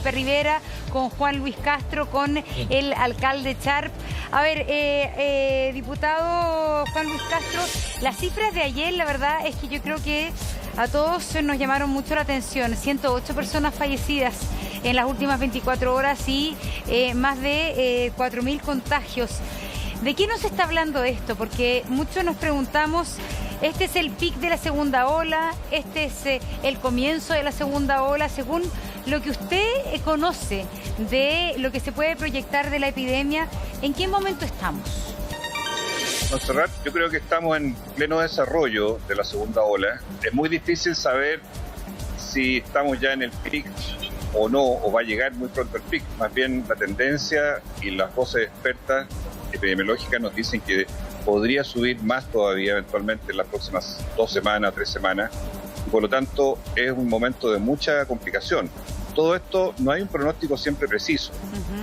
Felipe Rivera, con Juan Luis Castro, con el alcalde Charp. A ver, diputado Juan Luis Castro, las cifras de ayer, la verdad es que yo creo que a todos nos llamaron mucho la atención. 108 personas fallecidas en las últimas 24 horas y más de 4.000 contagios. ¿De qué nos está hablando esto? Porque muchos nos preguntamos, ¿este es el pic de la segunda ola? ¿Este es el comienzo de la segunda ola? Según lo que usted conoce de lo que se puede proyectar de la epidemia, ¿en qué momento estamos? Montserrat, yo creo que estamos en pleno desarrollo de la segunda ola. Es muy difícil saber si estamos ya en el pic o no, o va a llegar muy pronto el pic. Más bien la tendencia y las voces expertas epidemiológicas nos dicen que podría subir más todavía eventualmente en las próximas 2 semanas, 3 semanas. Y por lo tanto es un momento de mucha complicación. Todo esto no hay un pronóstico siempre preciso,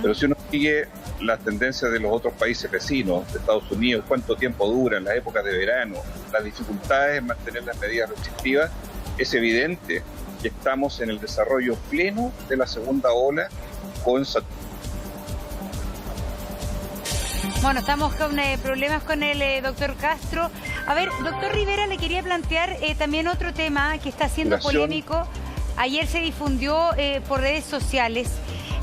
pero si uno sigue las tendencias de los otros países vecinos, de Estados Unidos, cuánto tiempo duran, las épocas de verano, las dificultades en mantener las medidas restrictivas, es evidente que estamos en el desarrollo pleno de la segunda ola con... Bueno, estamos con problemas con el doctor Castro. A ver, doctor Rivera, le quería plantear también otro tema que está siendo polémico. Ayer se difundió por redes sociales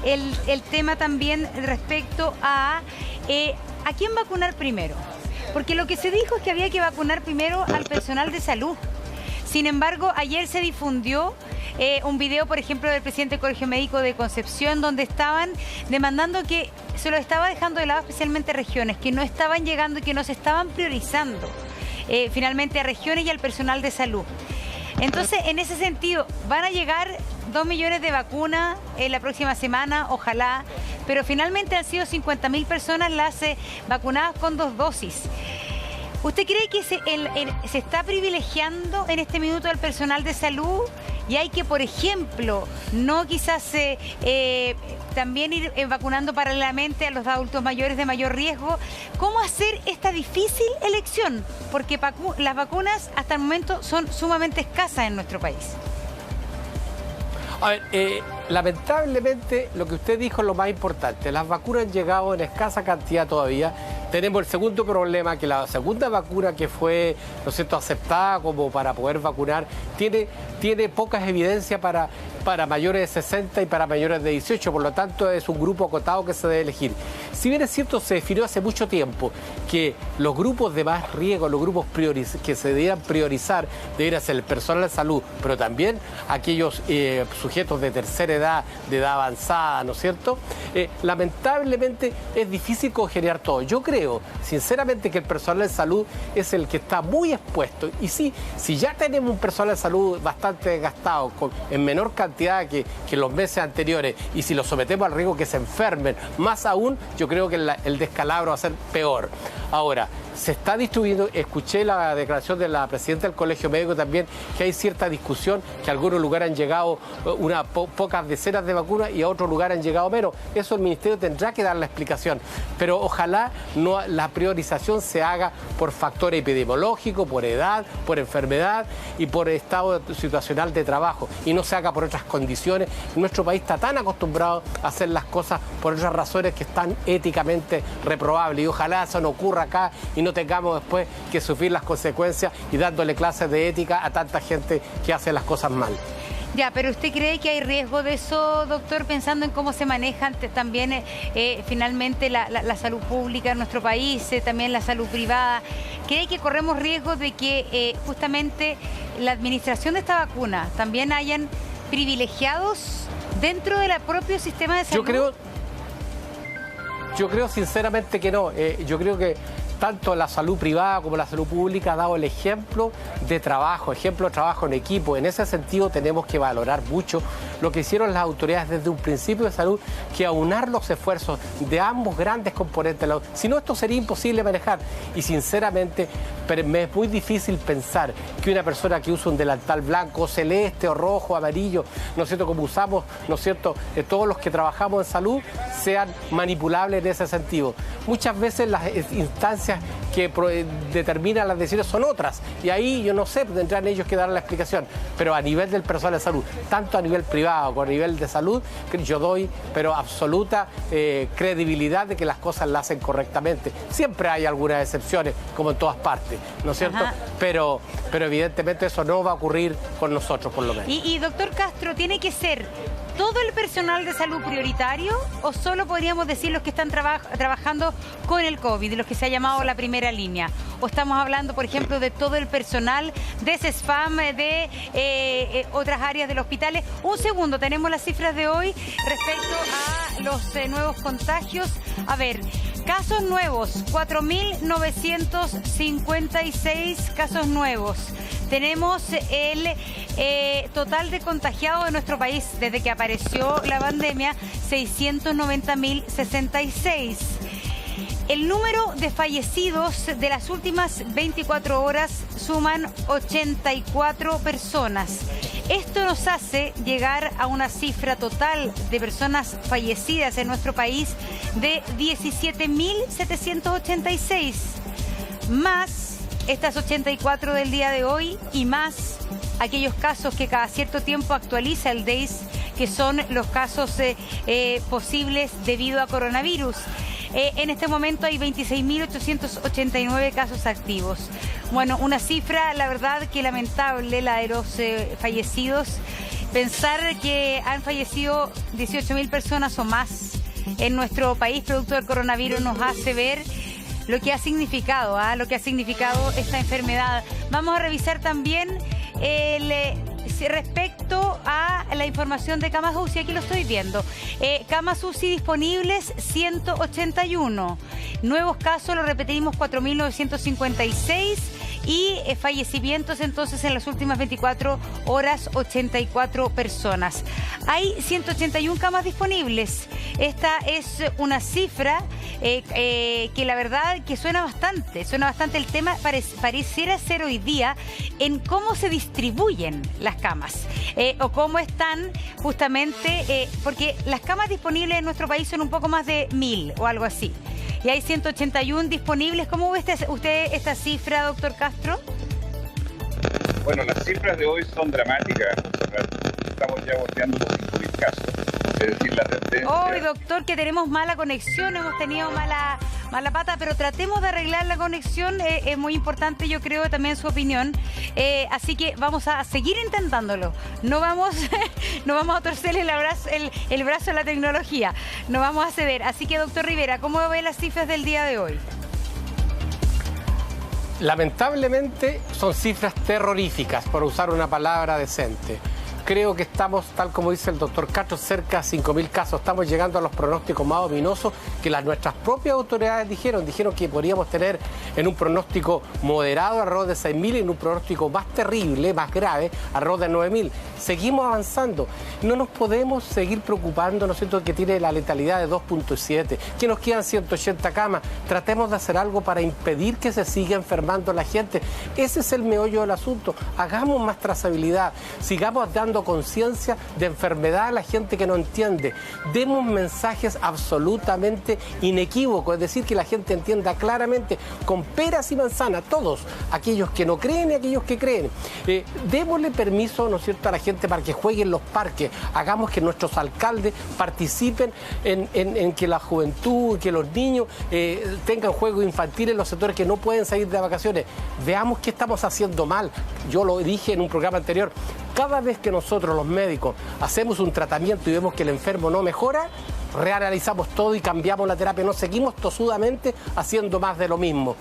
el tema también respecto a quién vacunar primero. Porque lo que se dijo es que había que vacunar primero al personal de salud. Sin embargo, ayer se difundió un video, por ejemplo, del presidente del Colegio Médico de Concepción, donde estaban demandando que se lo estaba dejando de lado especialmente regiones, que no estaban llegando y que no se estaban priorizando finalmente a regiones y al personal de salud. Entonces, en ese sentido, van a llegar 2 millones de vacunas en la próxima semana, ojalá, pero finalmente han sido 50.000 personas las vacunadas con 2 dosis. ¿Usted cree que se está privilegiando en este minuto al personal de salud y hay que, por ejemplo, no quizás también ir vacunando paralelamente a los adultos mayores de mayor riesgo? ¿Cómo hacer esta difícil elección? Porque las vacunas hasta el momento son sumamente escasas en nuestro país. A ver, lamentablemente lo que usted dijo es lo más importante. Las vacunas han llegado en escasa cantidad todavía. Tenemos el segundo problema, que la segunda vacuna que fue, ¿no es cierto?, aceptada como para poder vacunar, tiene pocas evidencias para mayores de 60 y para mayores de 18, por lo tanto es un grupo acotado que se debe elegir. Si bien es cierto, se definió hace mucho tiempo que los grupos de más riesgo, los grupos que se debieran priorizar, debería ser el personal de salud, pero también aquellos sujetos de tercera edad, de edad avanzada, ¿no es cierto? Lamentablemente es difícil congeniar todo. Yo creo, sinceramente, que el personal de salud es el que está muy expuesto. Y sí, si ya tenemos un personal de salud bastante desgastado, en menor cantidad que los meses anteriores, y si los sometemos al riesgo que se enfermen, más aún, yo creo que el descalabro va a ser peor. Ahora, se está distribuyendo, escuché la declaración de la presidenta del Colegio Médico también, que hay cierta discusión, que a algunos lugares han llegado pocas decenas de vacunas y a otros lugares han llegado menos. Eso el Ministerio tendrá que dar la explicación, pero ojalá la priorización se haga por factor epidemiológico, por edad, por enfermedad y por estado situacional de trabajo, y no se haga por otras condiciones. Nuestro país está tan acostumbrado a hacer las cosas por otras razones que están éticamente reprobables, y ojalá eso no ocurra acá y no tengamos después que sufrir las consecuencias y dándole clases de ética a tanta gente que hace las cosas mal. Ya, pero ¿usted cree que hay riesgo de eso, doctor, pensando en cómo se maneja también finalmente la salud pública en nuestro país, también la salud privada? ¿Cree que corremos riesgo de que justamente la administración de esta vacuna también hayan privilegiados dentro del propio sistema de salud? Yo creo sinceramente que no. Yo creo que tanto la salud privada como la salud pública ha dado el ejemplo de trabajo en equipo. En ese sentido tenemos que valorar mucho lo que hicieron las autoridades desde un principio de salud, que aunar los esfuerzos de ambos grandes componentes. Si no, esto sería imposible manejar. Y sinceramente me es muy difícil pensar que una persona que usa un delantal blanco, celeste o rojo, amarillo, ¿no es cierto?, como usamos, ¿no es cierto?, todos los que trabajamos en salud, sean manipulables en ese sentido. Muchas veces las instancias que determina las decisiones son otras. Y ahí yo no sé, tendrán ellos que dar la explicación. Pero a nivel del personal de salud, tanto a nivel privado como a nivel de salud, yo doy, pero absoluta credibilidad de que las cosas las hacen correctamente. Siempre hay algunas excepciones, como en todas partes, ¿no es cierto? Pero evidentemente eso no va a ocurrir con nosotros, por lo menos. Y doctor Castro, ¿tiene que ser todo el personal de salud prioritario o solo podríamos decir los que están trabajando con el COVID, los que se ha llamado la primera línea? ¿O estamos hablando, por ejemplo, de todo el personal de CESFAM, de otras áreas del hospital? Un segundo, tenemos las cifras de hoy respecto a los nuevos contagios. A ver, casos nuevos, 4.956 casos nuevos. Tenemos el total de contagiados de nuestro país desde que apareció la pandemia, 690.066. El número de fallecidos de las últimas 24 horas suman 84 personas. Esto nos hace llegar a una cifra total de personas fallecidas en nuestro país de 17.786, más estas 84 del día de hoy y más aquellos casos que cada cierto tiempo actualiza el DEIS, que son los casos posibles debido a coronavirus. En este momento hay 26.889 casos activos. Bueno, una cifra, la verdad, que lamentable, la de los fallecidos. Pensar que han fallecido 18.000 personas o más en nuestro país producto del coronavirus nos hace ver lo que ha significado, esta enfermedad. Vamos a revisar también respecto a la información de camas UCI, aquí lo estoy viendo. Camas UCI disponibles, 181. Nuevos casos, lo repetimos, 4.956. Y fallecimientos entonces en las últimas 24 horas, 84 personas. Hay 181 camas disponibles. Esta es una cifra que la verdad que suena bastante el tema. Pareciera ser hoy día en cómo se distribuyen las camas o cómo están justamente, porque las camas disponibles en nuestro país son un poco más de 1.000 o algo así. Y hay 181 disponibles. ¿Cómo ve usted esta cifra, doctor Castro? Bueno, las cifras de hoy son dramáticas. Estamos ya bordeando los 5.000 casos. Es decir, la tendencia... Hoy, doctor, que tenemos mala conexión, hemos tenido mala pata, pero tratemos de arreglar la conexión. Es muy importante, yo creo, también su opinión. Así que vamos a seguir intentándolo. No vamos a torcerle el brazo a la tecnología. No vamos a ceder. Así que, doctor Rivera, ¿cómo ve las cifras del día de hoy? Lamentablemente son cifras terroríficas, por usar una palabra decente. Creo que estamos, tal como dice el doctor Castro, cerca de 5.000 casos. Estamos llegando a los pronósticos más ominosos que nuestras propias autoridades dijeron. Dijeron que podríamos tener en un pronóstico moderado alrededor de 6.000 y en un pronóstico más terrible, más grave, alrededor de 9.000. Seguimos avanzando. No nos podemos seguir preocupando, ¿no es cierto?, que tiene la letalidad de 2.7, que nos quedan 180 camas. Tratemos de hacer algo para impedir que se siga enfermando la gente. Ese es el meollo del asunto. Hagamos más trazabilidad. Sigamos dando conciencia de enfermedad a la gente que no entiende. Demos mensajes absolutamente inequívocos, es decir, que la gente entienda claramente, con peras y manzanas, todos, aquellos que no creen y aquellos que creen. Démosle permiso, ¿no es cierto?, a la gente para que juegue en los parques. Hagamos que nuestros alcaldes participen en que la juventud, que los niños tengan juegos infantiles en los sectores que no pueden salir de vacaciones. Veamos qué estamos haciendo mal. Yo lo dije en un programa anterior. Cada vez que nosotros los médicos hacemos un tratamiento y vemos que el enfermo no mejora, reanalizamos todo y cambiamos la terapia. No seguimos tosudamente haciendo más de lo mismo.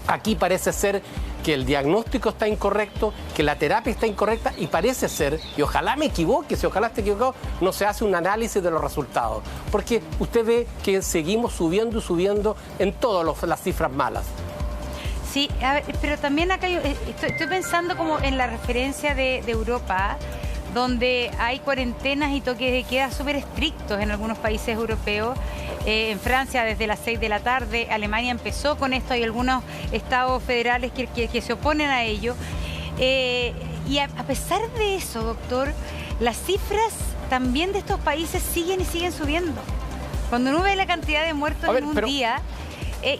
Aquí parece ser que el diagnóstico está incorrecto, que la terapia está incorrecta y parece ser, y ojalá me equivoque, si ojalá esté equivocado, no se hace un análisis de los resultados. Porque usted ve que seguimos subiendo y subiendo en todas las cifras malas. Sí, a ver, pero también acá estoy pensando como en la referencia de Europa, donde hay cuarentenas y toques de queda súper estrictos en algunos países europeos. En Francia desde las 6 de la tarde, Alemania empezó con esto, hay algunos estados federales que se oponen a ello. Y a pesar de eso, doctor, las cifras también de estos países siguen y siguen subiendo. Cuando uno ve la cantidad de muertos en un día...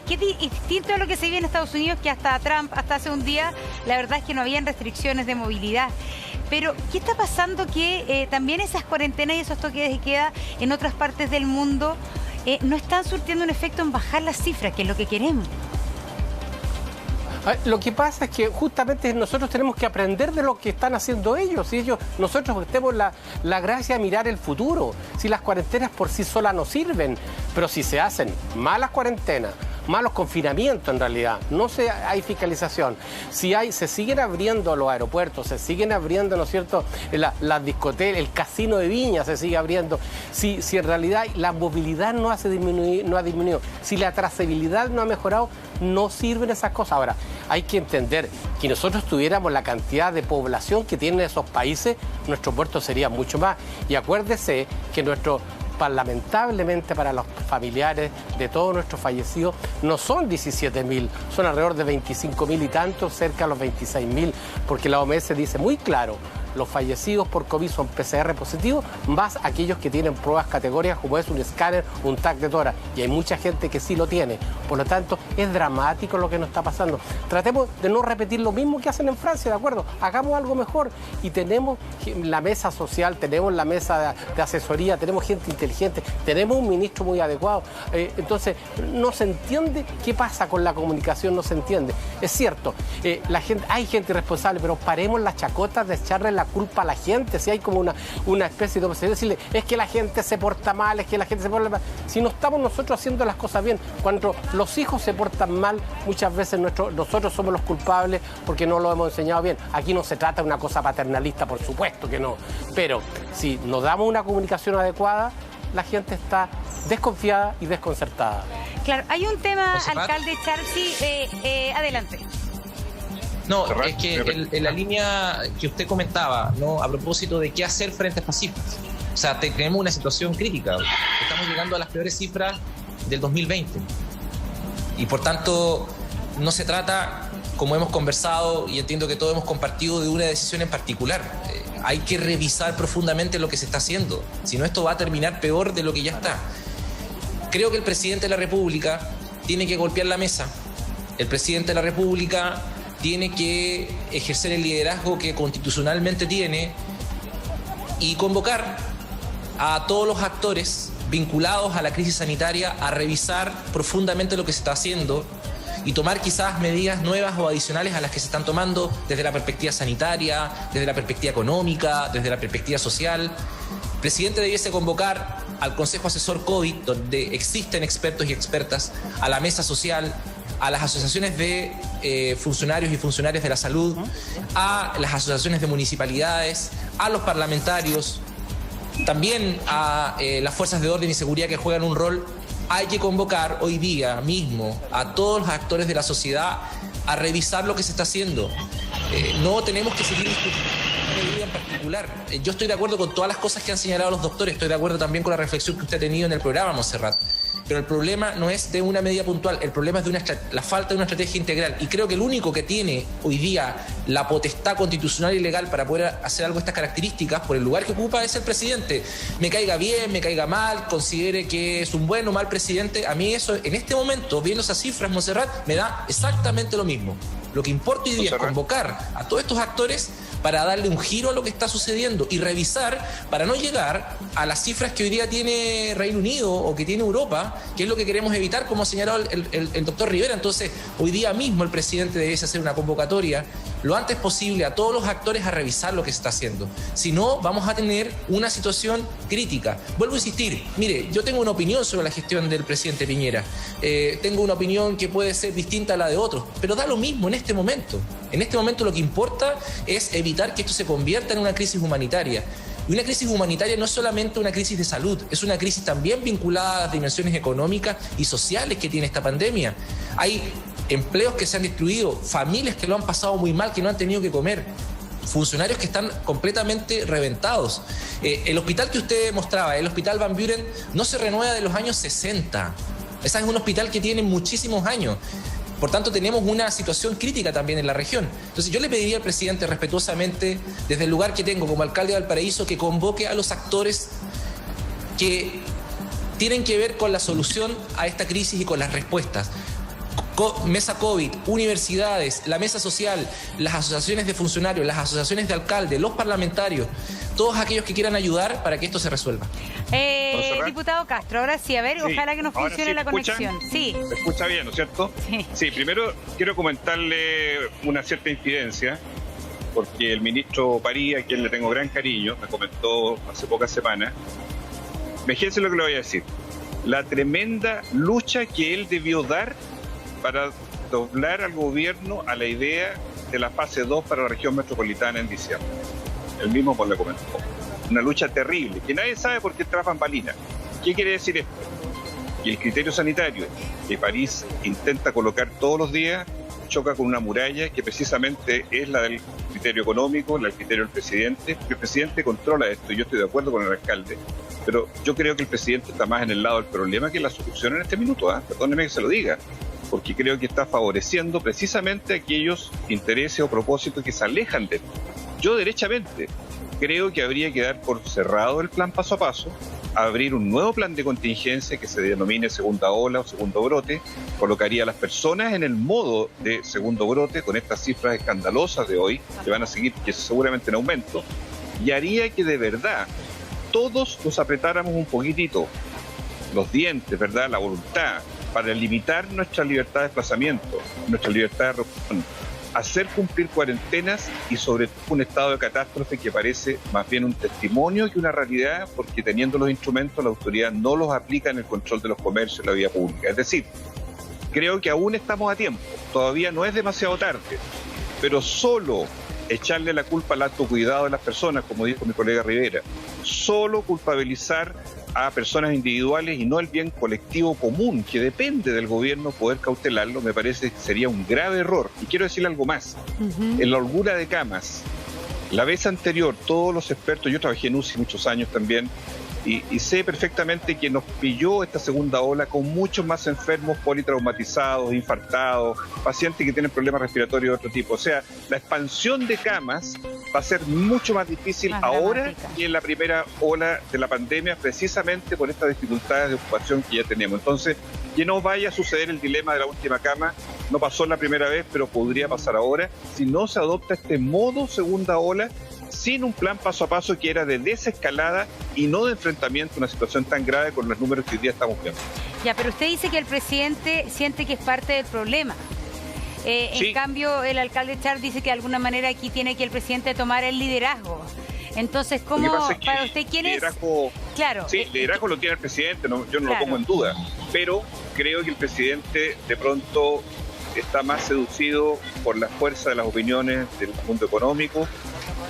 que distinto a lo que se vive en Estados Unidos, que hasta Trump, hasta hace un día, la verdad es que no habían restricciones de movilidad. Pero, ¿qué está pasando que también esas cuarentenas y esos toques de queda en otras partes del mundo no están surtiendo un efecto en bajar las cifras, que es lo que queremos? Lo que pasa es que justamente nosotros tenemos que aprender de lo que están haciendo ellos. Y nosotros tenemos la gracia de mirar el futuro. Si las cuarentenas por sí solas no sirven, pero si se hacen malas cuarentenas, malos confinamientos en realidad, hay fiscalización. Si se siguen abriendo los aeropuertos, se siguen abriendo, ¿no es cierto?, las discotecas, el casino de Viña se sigue abriendo. Si en realidad la movilidad no ha disminuido, si la trazabilidad no ha mejorado, no sirven esas cosas. Ahora, hay que entender que nosotros tuviéramos la cantidad de población que tienen esos países, nuestros muertos serían mucho más. Y acuérdese que lamentablemente para los familiares de todos nuestros fallecidos no son 17.000, son alrededor de 25.000 y tantos, cerca de los 26.000, porque la OMS dice muy claro, los fallecidos por COVID son PCR positivos, más aquellos que tienen pruebas categóricas como es un escáner, un TAC de tórax, y hay mucha gente que sí lo tiene. Por lo tanto, es dramático lo que nos está pasando. Tratemos de no repetir lo mismo que hacen en Francia, ¿de acuerdo? Hagamos algo mejor. Y tenemos la mesa social, tenemos la mesa de asesoría, tenemos gente inteligente, tenemos un ministro muy adecuado. Entonces, no se entiende qué pasa con la comunicación, no se entiende. Es cierto, hay gente irresponsable, pero paremos las chacotas de echarle la culpa a la gente. Si hay como una especie de decirle, es que la gente se porta mal, es que la gente se porta mal. Si no estamos nosotros haciendo las cosas bien, cuando los hijos se portan mal, muchas veces nosotros somos los culpables porque no lo hemos enseñado bien. Aquí no se trata de una cosa paternalista, por supuesto que no, pero si nos damos una comunicación adecuada, la gente está desconfiada y desconcertada. Claro, hay un tema, alcalde Charsi, adelante. No, es que en la línea que usted comentaba, ¿no?, a propósito de qué hacer frente a estas cifras. O sea, tenemos una situación crítica. Estamos llegando a las peores cifras del 2020. Y por tanto, no se trata, como hemos conversado y entiendo que todos hemos compartido, de una decisión en particular. Hay que revisar profundamente lo que se está haciendo. Si no, esto va a terminar peor de lo que ya está. Creo que el presidente de la República tiene que golpear la mesa. El presidente de la República tiene que ejercer el liderazgo que constitucionalmente tiene y convocar a todos los actores vinculados a la crisis sanitaria a revisar profundamente lo que se está haciendo y tomar quizás medidas nuevas o adicionales a las que se están tomando desde la perspectiva sanitaria, desde la perspectiva económica, desde la perspectiva social. El presidente debiese convocar al Consejo Asesor COVID, donde existen expertos y expertas, a la mesa social, a las asociaciones de funcionarios y funcionarias de la salud, a las asociaciones de municipalidades, a los parlamentarios, también a las fuerzas de orden y seguridad que juegan un rol. Hay que convocar hoy día mismo a todos los actores de la sociedad a revisar lo que se está haciendo. No tenemos que seguir discutiendo una medida en particular. Yo estoy de acuerdo con todas las cosas que han señalado los doctores, estoy de acuerdo también con la reflexión que usted ha tenido en el programa, Montserrat. Pero el problema no es de una medida puntual, el problema es de la falta de una estrategia integral. Y creo que el único que tiene hoy día la potestad constitucional y legal para poder hacer algo de estas características, por el lugar que ocupa, es el presidente. Me caiga bien, me caiga mal, considere que es un buen o mal presidente, a mí eso, en este momento, viendo esas cifras, Montserrat, me da exactamente lo mismo. Lo que importa hoy día es convocar a todos estos actores para darle un giro a lo que está sucediendo y revisar para no llegar a las cifras que hoy día tiene Reino Unido o que tiene Europa, que es lo que queremos evitar, como ha señalado el doctor Rivera. Entonces, hoy día mismo el presidente debiese hacer una convocatoria lo antes posible a todos los actores a revisar lo que se está haciendo. Si no, vamos a tener una situación crítica. Vuelvo a insistir, mire, yo tengo una opinión sobre la gestión del presidente Piñera. Tengo una opinión que puede ser distinta a la de otros, pero da lo mismo en este momento. En este momento lo que importa es evitar que esto se convierta en una crisis humanitaria. Y una crisis humanitaria no es solamente una crisis de salud, es una crisis también vinculada a las dimensiones económicas y sociales que tiene esta pandemia. Hay empleos que se han destruido, familias que lo han pasado muy mal, que no han tenido que comer, funcionarios que están completamente reventados. El hospital que usted mostraba, el Hospital Van Buren, no se renueva de los años 60. Ese es un hospital que tiene muchísimos años. Por tanto, tenemos una situación crítica también en la región. Entonces, yo le pediría al presidente respetuosamente, desde el lugar que tengo como alcalde de Valparaíso, que convoque a los actores que tienen que ver con la solución a esta crisis y con las respuestas. mesa COVID, universidades, la mesa social, las asociaciones de funcionarios, las asociaciones de alcaldes, los parlamentarios, todos aquellos que quieran ayudar para que esto se resuelva. Diputado Castro, ahora sí, a ver, sí, ojalá que nos funcione sí, la conexión. Sí. ¿Se escucha bien, no es cierto? Sí. Sí, primero quiero comentarle una cierta infidencia, porque el ministro París, a quien le tengo gran cariño, me comentó hace pocas semanas, fíjense lo que le voy a decir, la tremenda lucha que él debió dar para doblar al gobierno a la idea de la fase 2 para la región metropolitana en diciembre. Él mismo pues le comentó. Una lucha terrible, que nadie sabe por qué trabajan balinas. ¿Qué quiere decir esto? Que el criterio sanitario que París intenta colocar todos los días choca con una muralla que precisamente es la del criterio económico, la del criterio del presidente. El presidente controla esto y yo estoy de acuerdo con el alcalde, pero yo creo que el presidente está más en el lado del problema que en la solución en este minuto. Perdóneme que se lo diga, porque creo que está favoreciendo precisamente aquellos intereses o propósitos que se alejan de esto. Yo derechamente creo que habría que dar por cerrado el plan paso a paso, abrir un nuevo plan de contingencia que se denomine segunda ola o segundo brote, colocaría a las personas en el modo de segundo brote con estas cifras escandalosas de hoy, que van a seguir, que seguramente en aumento, y haría que de verdad todos nos apretáramos un poquitito los dientes, ¿verdad?, la voluntad, para limitar nuestra libertad de desplazamiento, nuestra libertad de reunión, hacer cumplir cuarentenas y sobre todo un estado de catástrofe que parece más bien un testimonio que una realidad, porque teniendo los instrumentos la autoridad no los aplica en el control de los comercios y la vía pública. Es decir, creo que aún estamos a tiempo, todavía no es demasiado tarde, pero solo echarle la culpa al autocuidado de las personas, como dijo mi colega Rivera, solo culpabilizar a personas individuales y no el bien colectivo común, que depende del gobierno poder cautelarlo, me parece que sería un grave error. Y quiero decirle algo más. En la holgura de camas, la vez anterior, todos los expertos, yo trabajé en UCI muchos años también, y sé perfectamente que nos pilló esta segunda ola con muchos más enfermos politraumatizados, infartados, pacientes que tienen problemas respiratorios de otro tipo. O sea, la expansión de camas va a ser mucho más difícil ahora que en la primera ola de la pandemia, precisamente por estas dificultades de ocupación que ya tenemos. Entonces, que no vaya a suceder el dilema de la última cama, no pasó la primera vez, pero podría pasar ahora, si no se adopta este modo segunda ola, sin un plan paso a paso que era de desescalada y no de enfrentamiento a una situación tan grave con los números que hoy día estamos viendo. Ya, pero usted dice que el presidente siente que es parte del problema. Sí. En cambio, el alcalde Char dice que de alguna manera aquí tiene que el presidente tomar el liderazgo. Entonces, ¿cómo para usted quién es? Claro. Sí, liderazgo lo tiene el presidente, yo no lo pongo en duda, pero creo que el presidente de pronto está más seducido por la fuerza de las opiniones del mundo económico,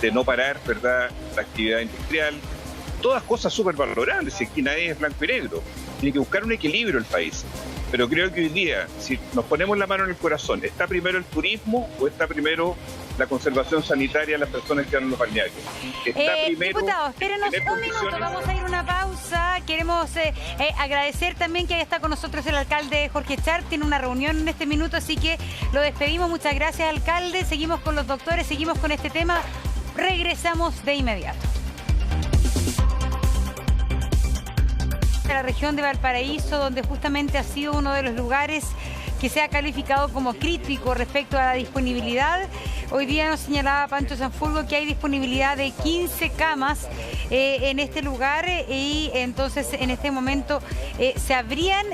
de no parar, ¿verdad?, la actividad industrial, todas cosas súper valorables, y aquí nadie es blanco y negro, tiene que buscar un equilibrio el país. Pero creo que hoy día, si nos ponemos la mano en el corazón, ¿está primero el turismo o está primero la conservación sanitaria de las personas que van en los balnearios? Diputado, espérenos un minuto, vamos a ir a una pausa. Queremos agradecer también que está con nosotros el alcalde Jorge Char, tiene una reunión en este minuto, así que lo despedimos. Muchas gracias, alcalde. Seguimos con los doctores, seguimos con este tema. Regresamos de inmediato. La región de Valparaíso, donde justamente ha sido uno de los lugares que se ha calificado como crítico respecto a la disponibilidad. Hoy día nos señalaba Pancho Sanfurgo que hay disponibilidad de 15 camas en este lugar y entonces en este momento se habrían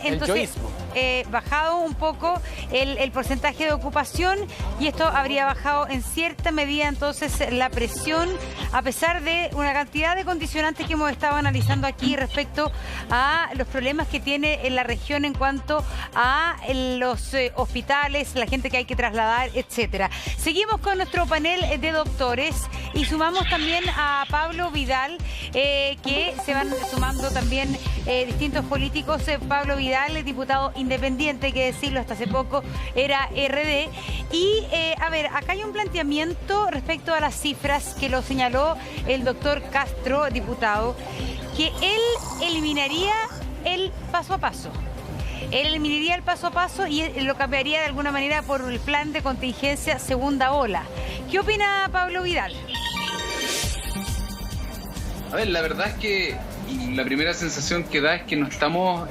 bajado un poco el porcentaje de ocupación y esto habría bajado en cierta medida entonces la presión, a pesar de una cantidad de condicionantes que hemos estado analizando aquí respecto a los problemas que tiene en la región en cuanto a los hospitales, la gente que hay que trasladar, etcétera. Seguimos con nuestro panel de doctores y sumamos también a Pablo Vidal, que se van sumando también distintos políticos. Pablo Vidal, diputado independiente, hay que decirlo, hasta hace poco era RD. Y, a ver, acá hay un planteamiento respecto a las cifras que lo señaló el doctor Castro, diputado, que él eliminaría el paso a paso. Él eliminaría el paso a paso y lo cambiaría de alguna manera por el plan de contingencia segunda ola. ¿Qué opina Pablo Vidal? A ver, la verdad es que la primera sensación que da es que no estamos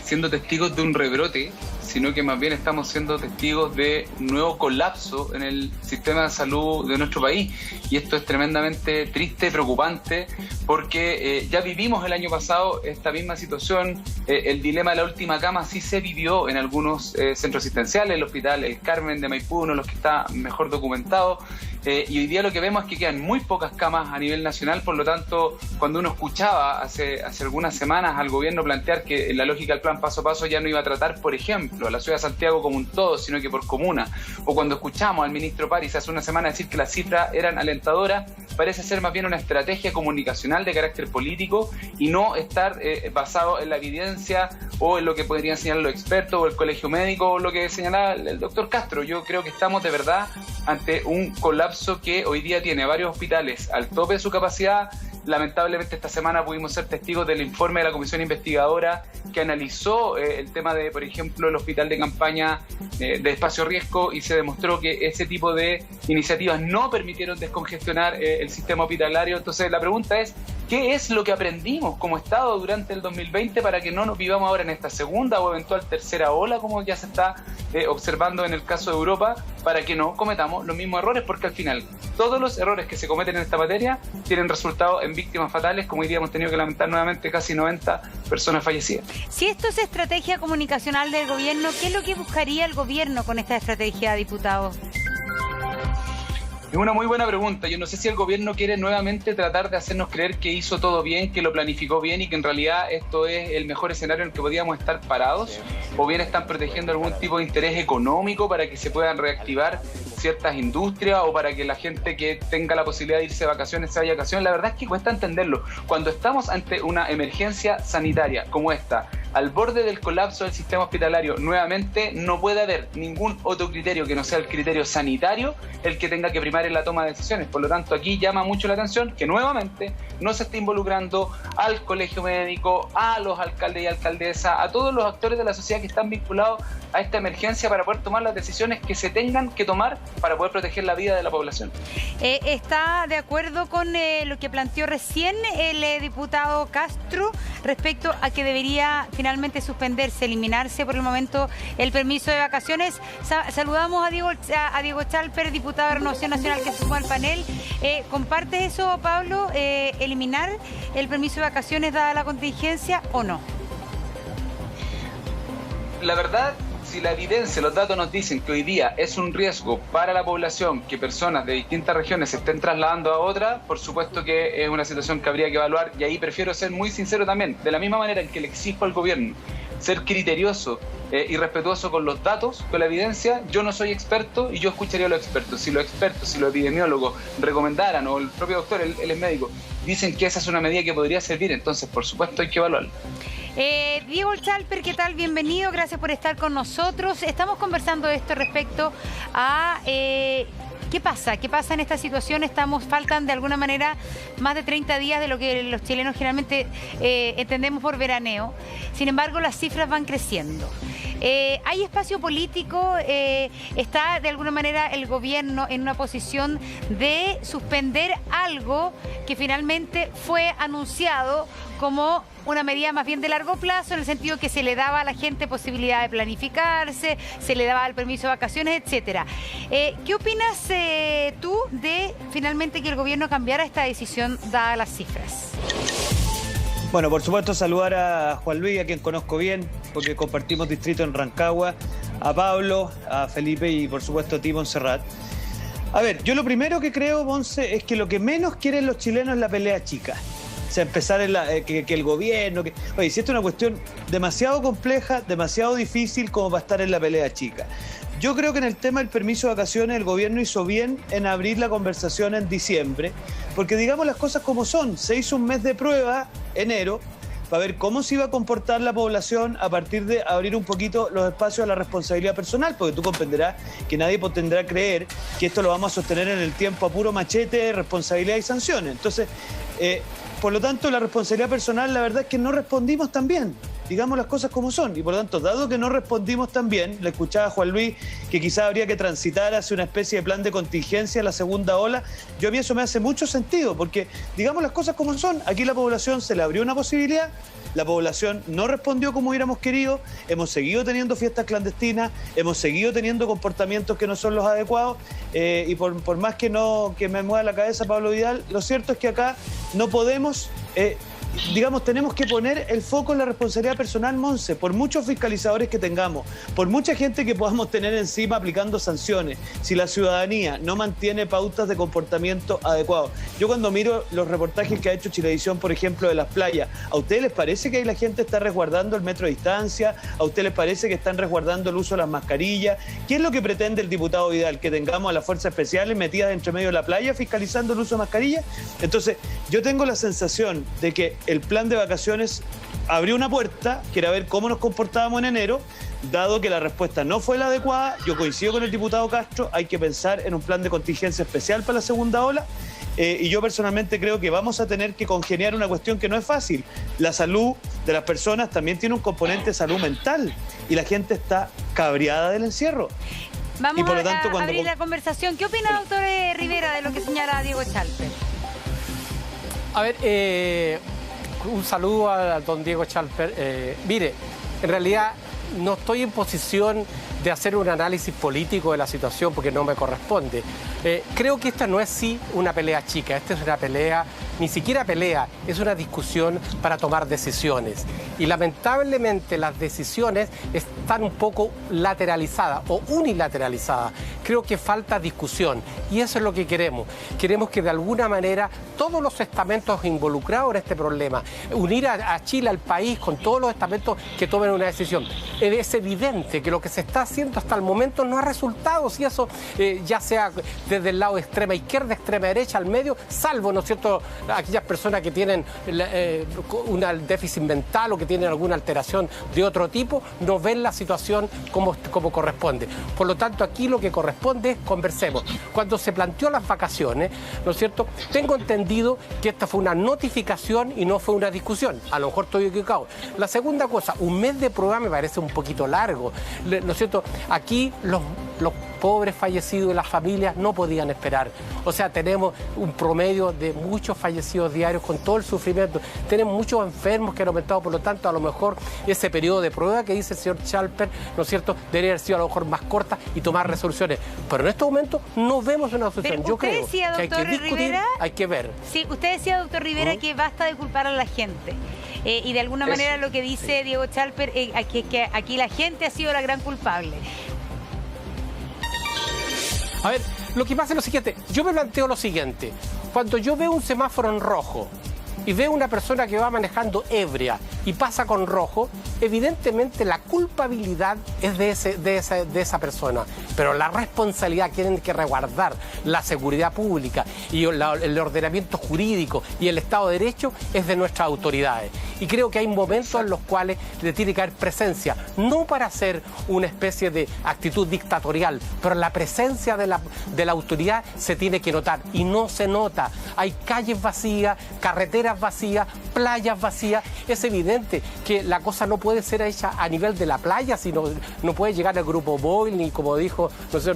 siendo testigos de un rebrote, sino que más bien estamos siendo testigos de un nuevo colapso en el sistema de salud de nuestro país. Y esto es tremendamente triste, preocupante, porque ya vivimos el año pasado esta misma situación. El dilema de la última cama sí se vivió en algunos centros asistenciales, el Hospital El Carmen de Maipú, uno de los que está mejor documentado. Y hoy día lo que vemos es que quedan muy pocas camas a nivel nacional. Por lo tanto, cuando uno escuchaba hace algunas semanas al gobierno plantear que en la lógica del plan paso a paso ya no iba a tratar, por ejemplo, a la ciudad de Santiago como un todo, sino que por comuna, o cuando escuchamos al ministro París hace una semana decir que las cifras eran alentadoras, parece ser más bien una estrategia comunicacional de carácter político y no estar basado en la evidencia o en lo que podrían señalar los expertos o el colegio médico o lo que señalaba el doctor Castro. Yo creo que estamos de verdad ante un colapso que hoy día tiene varios hospitales al tope de su capacidad. Lamentablemente esta semana pudimos ser testigos del informe de la comisión investigadora que analizó el tema de, por ejemplo, el hospital de campaña de espacio riesgo, y se demostró que ese tipo de iniciativas no permitieron descongestionar el sistema hospitalario. Entonces la pregunta es, ¿qué es lo que aprendimos como Estado durante el 2020 para que no nos vivamos ahora en esta segunda o eventual tercera ola, como ya se está observando en el caso de Europa, para que no cometamos los mismos errores? Porque al final todos los errores que se cometen en esta materia tienen resultados en víctimas fatales, como hoy día hemos tenido que lamentar nuevamente casi 90 personas fallecidas. Si esto es estrategia comunicacional del gobierno, ¿qué es lo que buscaría el gobierno con esta estrategia, diputado? Es una muy buena pregunta. Yo no sé si el gobierno quiere nuevamente tratar de hacernos creer que hizo todo bien, que lo planificó bien y que en realidad esto es el mejor escenario en el que podíamos estar parados, o bien están protegiendo algún tipo de interés económico para que se puedan reactivar ciertas industrias o para que la gente que tenga la posibilidad de irse de vacaciones se vaya de vacaciones. La verdad es que cuesta entenderlo. Cuando estamos ante una emergencia sanitaria como esta, al borde del colapso del sistema hospitalario, nuevamente no puede haber ningún otro criterio que no sea el criterio sanitario el que tenga que primar en la toma de decisiones. Por lo tanto, aquí llama mucho la atención que nuevamente no se esté involucrando al colegio médico, a los alcaldes y alcaldesas, a todos los actores de la sociedad que están vinculados a esta emergencia para poder tomar las decisiones que se tengan que tomar para poder proteger la vida de la población. ¿Está de acuerdo con lo que planteó recién el diputado Castro respecto a que debería finalmente suspenderse, eliminarse por el momento el permiso de vacaciones? Saludamos a Diego Chalper, diputado de Renovación Nacional, que se suma al panel. ¿Compartes eso, Pablo? ¿Eliminar el permiso de vacaciones dada la contingencia o no? La verdad, si la evidencia, los datos nos dicen que hoy día es un riesgo para la población que personas de distintas regiones se estén trasladando a otras, por supuesto que es una situación que habría que evaluar, y ahí prefiero ser muy sincero también, de la misma manera en que le exijo al gobierno ser criterioso y respetuoso con los datos, con la evidencia. Yo no soy experto y yo escucharía a los expertos. Si los expertos, si los epidemiólogos recomendaran, o el propio doctor, él es médico, dicen que esa es una medida que podría servir, entonces por supuesto hay que evaluarla. Diego Chalper, ¿qué tal? Bienvenido, gracias por estar con nosotros. Estamos conversando de esto respecto a ¿qué pasa? ¿Qué pasa en esta situación? Faltan de alguna manera más de 30 días de lo que los chilenos generalmente entendemos por veraneo. Sin embargo, las cifras van creciendo. ¿Hay espacio político? ¿Está de alguna manera el gobierno en una posición de suspender algo que finalmente fue anunciado como una medida más bien de largo plazo, en el sentido que se le daba a la gente posibilidad de planificarse, se le daba el permiso de vacaciones, etcétera? ¿Qué opinas tú de finalmente que el gobierno cambiara esta decisión dadas las cifras? Bueno, por supuesto saludar a Juan Luis, a quien conozco bien, porque compartimos distrito en Rancagua, a Pablo, a Felipe y por supuesto a ti, Montserrat. A ver, yo lo primero que creo, Monse, es que lo que menos quieren los chilenos es la pelea chica. O sea, empezar en que el gobierno... Oye, si esto es una cuestión demasiado compleja, demasiado difícil como para estar en la pelea chica. Yo creo que en el tema del permiso de vacaciones el gobierno hizo bien en abrir la conversación en diciembre, porque digamos las cosas como son. Se hizo un mes de prueba, enero, para ver cómo se iba a comportar la población a partir de abrir un poquito los espacios a la responsabilidad personal, porque tú comprenderás que nadie tendrá creer que esto lo vamos a sostener en el tiempo a puro machete, responsabilidad y sanciones. Entonces, por lo tanto, la responsabilidad personal, la verdad es que no respondimos tan bien. Digamos las cosas como son. Y por lo tanto, dado que no respondimos tan bien, le escuchaba a Juan Luis que quizás habría que transitar hacia una especie de plan de contingencia en la segunda ola. Yo a mí eso me hace mucho sentido, porque digamos las cosas como son. Aquí la población se le abrió una posibilidad, la población no respondió como hubiéramos querido, hemos seguido teniendo fiestas clandestinas, hemos seguido teniendo comportamientos que no son los adecuados, y por más que me mueva la cabeza Pablo Vidal, lo cierto es que acá no podemos... tenemos que poner el foco en la responsabilidad personal, Monse, por muchos fiscalizadores que tengamos, por mucha gente que podamos tener encima aplicando sanciones, si la ciudadanía no mantiene pautas de comportamiento adecuados. Yo cuando miro los reportajes que ha hecho Chilevisión, por ejemplo, de las playas, ¿a ustedes les parece que ahí la gente está resguardando el metro de distancia? ¿A ustedes les parece que están resguardando el uso de las mascarillas? ¿Qué es lo que pretende el diputado Vidal? ¿Que tengamos a las fuerzas especiales metidas entre medio de la playa fiscalizando el uso de mascarillas? Entonces, yo tengo la sensación de que el plan de vacaciones abrió una puerta, que era ver cómo nos comportábamos en enero, dado que la respuesta no fue la adecuada. Yo coincido con el diputado Castro, hay que pensar en un plan de contingencia especial para la segunda ola, y yo personalmente creo que vamos a tener que congeniar una cuestión que no es fácil. La salud de las personas también tiene un componente de salud mental, y la gente está cabreada del encierro. Vamos y por lo tanto, a abrir la conversación. ¿Qué opina, doctor Rivera, de lo que señala Diego Chalper? A ver, un saludo a don Diego Chalper. Mire, en realidad no estoy en posición de hacer un análisis político de la situación porque no me corresponde. Creo que esta no es una pelea chica, esta es una pelea, ni siquiera pelea, es una discusión para tomar decisiones. Y lamentablemente las decisiones están un poco lateralizadas o unilateralizadas. Creo que falta discusión y eso es lo que queremos. Queremos que de alguna manera todos los estamentos involucrados en este problema, unir a Chile, al país, con todos los estamentos que tomen una decisión. Es evidente que lo que se está haciendo hasta el momento no ha resultado, si eso ya sea desde el lado de extrema izquierda, extrema derecha, al medio, salvo, ¿no es cierto?, aquellas personas que tienen un déficit mental o que tienen alguna alteración de otro tipo, no ven la situación como corresponde. Por lo tanto, aquí lo que corresponde es conversemos. Cuando se planteó las vacaciones, ¿no es cierto?, tengo entendido que esta fue una notificación y no fue una discusión. A lo mejor estoy equivocado. La segunda cosa, un mes de prueba me parece un poquito largo, ¿no es cierto? Aquí los pobres fallecidos y las familias no podían esperar. O sea, tenemos un promedio de muchos fallecidos diarios con todo el sufrimiento. Tenemos muchos enfermos que han aumentado, por lo tanto, a lo mejor ese periodo de prueba que dice el señor Chalper, ¿no es cierto?, debería haber sido a lo mejor más corta y tomar resoluciones. Pero en este momento no vemos una solución. Yo creo que hay que discutir, Rivera, hay que ver. Sí, usted decía, doctor Rivera, que basta de culpar a la gente. Y de alguna manera lo que dice Diego Chalper es que aquí la gente ha sido la gran culpable. A ver, lo que pasa es lo siguiente. Yo me planteo lo siguiente. Cuando yo veo un semáforo en rojo y veo una persona que va manejando ebria y pasa con rojo, evidentemente la culpabilidad es de esa persona. Pero la responsabilidad, tienen que resguardar la seguridad pública y el ordenamiento jurídico y el Estado de Derecho es de nuestras autoridades. Y creo que hay momentos en los cuales le tiene que haber presencia, no para hacer una especie de actitud dictatorial, pero la presencia de la autoridad se tiene que notar y no se nota. Hay calles vacías, carreteras vacías, playas vacías. Es evidente que la cosa no puede ser hecha a nivel de la playa, sino no puede llegar al grupo Boyle, ni como dijo nuestro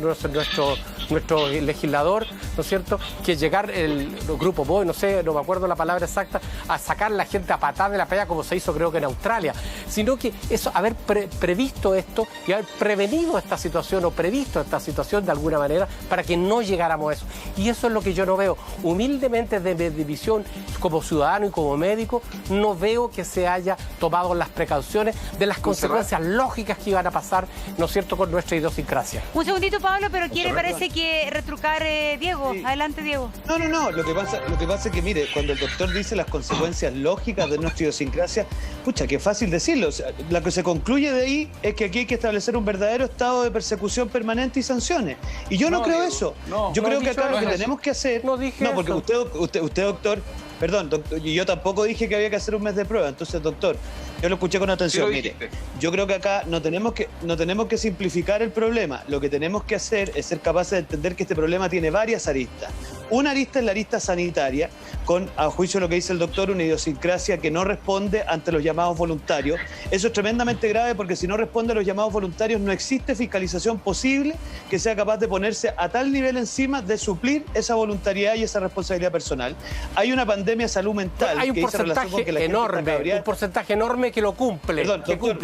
legislador, ¿no es cierto?, que llegar el grupo Boyle, no me acuerdo la palabra exacta, a sacar a la gente a patada de la playa como se hizo creo que en Australia, sino que eso, haber previsto esto y haber prevenido esta situación o previsto esta situación de alguna manera para que no llegáramos a eso. Y eso es lo que yo no veo. Humildemente, desde mi visión como ciudadano y como médico, no veo que se haya tomado las precauciones de las consecuencias lógicas que iban a pasar, ¿no es cierto?, con nuestra idiosincrasia. Un segundito, Pablo, pero parece que retrucar Diego. Sí. Adelante, Diego. No. Lo que pasa es que, mire, cuando el doctor dice las consecuencias lógicas de nuestra idiosincrasia, pucha, qué fácil decirlo. O sea, lo que se concluye de ahí es que aquí hay que establecer un verdadero estado de persecución permanente y sanciones. Y yo no creo eso. Yo creo que acá lo que tenemos que hacer... No, porque usted, doctor... Perdón, doctor, yo tampoco dije que había que hacer un mes de prueba. Entonces, doctor, yo lo escuché con atención. Mire, yo creo que acá no tenemos que simplificar el problema. Lo que tenemos que hacer es ser capaces de entender que este problema tiene varias aristas. Una arista es la arista sanitaria, con, a juicio de lo que dice el doctor, una idiosincrasia que no responde ante los llamados voluntarios. Eso es tremendamente grave porque si no responde a los llamados voluntarios no existe fiscalización posible que sea capaz de ponerse a tal nivel encima de suplir esa voluntariedad y esa responsabilidad personal. Hay una pandemia de salud mental. Hay un porcentaje enorme, un porcentaje enorme que lo cumple.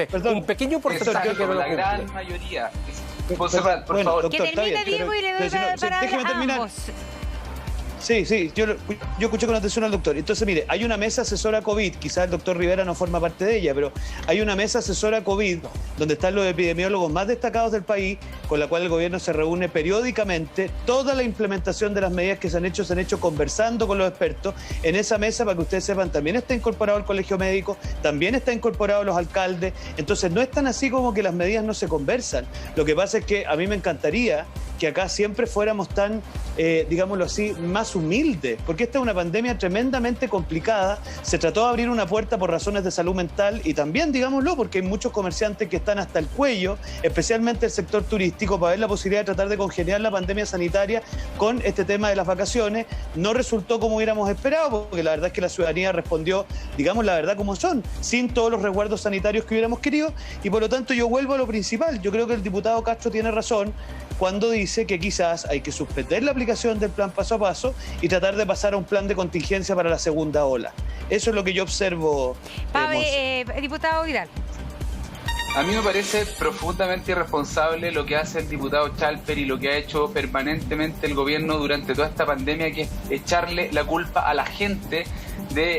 Perdón, un pequeño porcentaje que no lo cumple. La gran mayoría. Por bueno, favor. doctor, que termine Diego y le doy para déjeme terminar. ambos. Sí, yo escuché con atención al doctor. Entonces, mire, hay una mesa asesora COVID, quizás el doctor Rivera no forma parte de ella, pero hay una mesa asesora COVID donde están los epidemiólogos más destacados del país, con la cual el gobierno se reúne periódicamente. Toda la implementación de las medidas que se han hecho conversando con los expertos. En esa mesa, para que ustedes sepan, también está incorporado el colegio médico, también está incorporado los alcaldes. Entonces, no es tan así como que las medidas no se conversan. Lo que pasa es que a mí me encantaría que acá siempre fuéramos tan, digámoslo así, más humildes, porque esta es una pandemia tremendamente complicada. Se trató de abrir una puerta por razones de salud mental y también, digámoslo, porque hay muchos comerciantes que están hasta el cuello, especialmente el sector turístico, para ver la posibilidad de tratar de congeniar la pandemia sanitaria con este tema de las vacaciones. No resultó como hubiéramos esperado, porque la verdad es que la ciudadanía respondió, digamos la verdad como son, sin todos los resguardos sanitarios que hubiéramos querido, y por lo tanto yo vuelvo a lo principal. Yo creo que el diputado Castro tiene razón cuando dice que quizás hay que suspender la aplicación del plan paso a paso y tratar de pasar a un plan de contingencia para la segunda ola. Eso es lo que yo observo. Diputado Vidal. A mí me parece profundamente irresponsable lo que hace el diputado Chalper y lo que ha hecho permanentemente el gobierno durante toda esta pandemia, que es echarle la culpa a la gente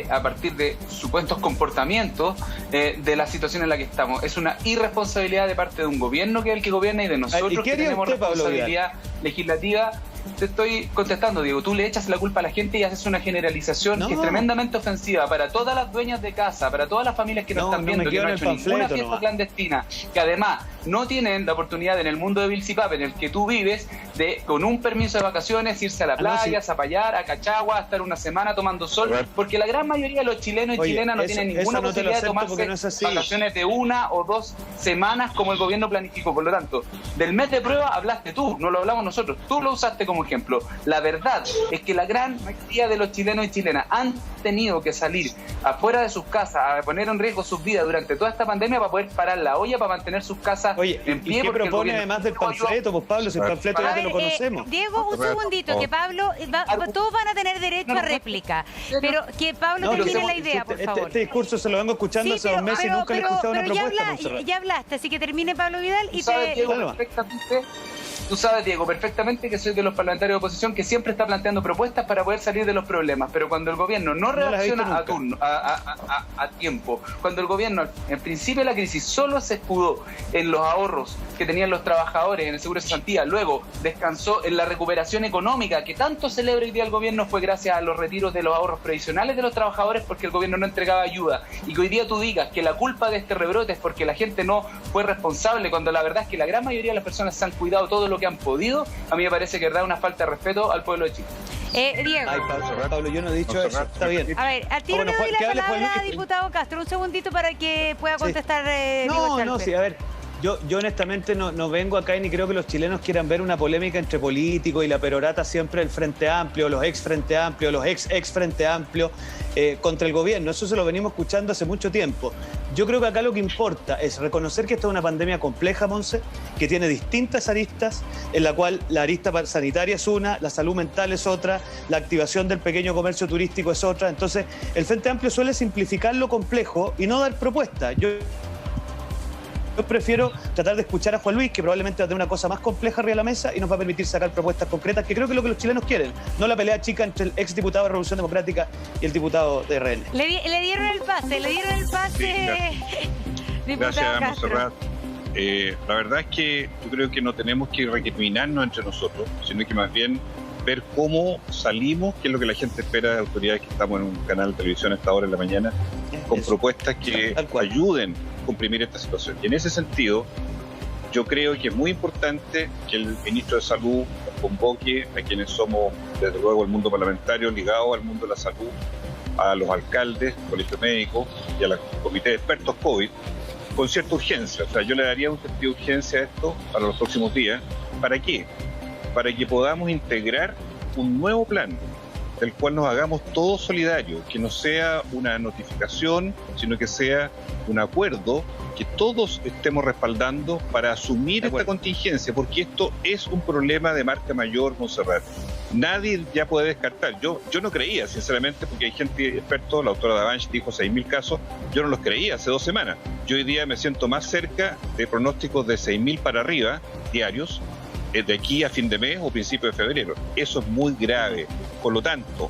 a partir de supuestos comportamientos de la situación en la que estamos. Es una irresponsabilidad de parte de un gobierno que es el que gobierna y de nosotros que tenemos responsabilidad legislativa. Te estoy contestando, Diego. Tú le echas la culpa a la gente y haces una generalización que es tremendamente ofensiva para todas las dueñas de casa, para todas las familias que nos están viendo, que no han hecho ninguna fiesta clandestina, que además no tienen la oportunidad en el mundo de Vilcipap, en el que tú vives, de con un permiso de vacaciones irse a la playa, a Zapallar, a Cachagua, a estar una semana tomando sol, porque la gran mayoría de los chilenos y chilenas no tienen ninguna posibilidad de tomarse vacaciones de 1 o 2 semanas como el gobierno planificó. Por lo tanto, del mes de prueba hablaste tú, no lo hablamos nosotros, tú lo usaste como ejemplo. La verdad es que la gran mayoría de los chilenos y chilenas han tenido que salir afuera de sus casas a poner en riesgo sus vidas durante toda esta pandemia para poder parar la olla, para mantener sus casas en pie. ¿Y qué propone además del panfleto? Pues Pablo, si el panfleto ya te lo conocemos. Diego, un segundito, que Pablo, todos van a tener derecho a réplica, pero que Pablo termine la idea, por favor. Este discurso se lo vengo escuchando hace 2 meses y nunca le he escuchado una propuesta. Ya hablaste, así que termine Pablo Vidal y Tú sabes, Diego, perfectamente que soy de los parlamentarios de oposición que siempre está planteando propuestas para poder salir de los problemas, pero cuando el gobierno no reacciona a turno, a tiempo, cuando el gobierno, en principio de la crisis, solo se escudó en los ahorros que tenían los trabajadores en el seguro de cesantía, luego descansó en la recuperación económica que tanto celebra hoy día el gobierno, fue gracias a los retiros de los ahorros previsionales de los trabajadores porque el gobierno no entregaba ayuda, y que hoy día tú digas que la culpa de este rebrote es porque la gente no fue responsable, cuando la verdad es que la gran mayoría de las personas se han cuidado todo lo que han podido. A mí me parece que da una falta de respeto al pueblo de Chile. Diego. Ay, Pablo, yo no he dicho eso. Está bien. A ver, al tiro le doy la palabra a diputado Castro. Un segundito para que pueda contestar. A ver. Yo honestamente no vengo acá y ni creo que los chilenos quieran ver una polémica entre políticos y la perorata siempre del Frente Amplio, los ex Frente Amplio, los ex Frente Amplio contra el gobierno. Eso se lo venimos escuchando hace mucho tiempo. Yo creo que acá lo que importa es reconocer que esta es una pandemia compleja, Monse, que tiene distintas aristas, en la cual la arista sanitaria es una, la salud mental es otra, la activación del pequeño comercio turístico es otra. Entonces, el Frente Amplio suele simplificar lo complejo y no dar propuestas. Yo prefiero tratar de escuchar a Juan Luis, que probablemente va a tener una cosa más compleja arriba de la mesa y nos va a permitir sacar propuestas concretas, que creo que es lo que los chilenos quieren, no la pelea chica entre el ex diputado de Revolución Democrática y el diputado de RN. Le dieron el pase, Sí, gracias, Monserrat. La verdad es que yo creo que no tenemos que recriminarnos entre nosotros, sino que más bien ver cómo salimos, qué es lo que la gente espera de autoridades que estamos en un canal de televisión a esta hora de la mañana, con propuestas que ayuden a comprimir esta situación. Y en ese sentido, yo creo que es muy importante que el ministro de Salud convoque a quienes somos, desde luego, el mundo parlamentario ligado al mundo de la salud, a los alcaldes, colegio médico y a la comité de expertos COVID, con cierta urgencia. O sea, yo le daría un sentido de urgencia a esto para los próximos días. ¿Para qué? Para que podamos integrar un nuevo plan del cual nos hagamos todos solidarios, que no sea una notificación, sino que sea un acuerdo que todos estemos respaldando para asumir esta contingencia, porque esto es un problema de marca mayor, Montserrat. Nadie ya puede descartar. Yo no creía, sinceramente, porque hay gente experta, la doctora Davanch dijo 6.000 casos, yo no los creía hace 2 semanas. Yo hoy día me siento más cerca de pronósticos de 6.000 para arriba diarios, de aquí a fin de mes o principio de febrero. Eso es muy grave. Por lo tanto,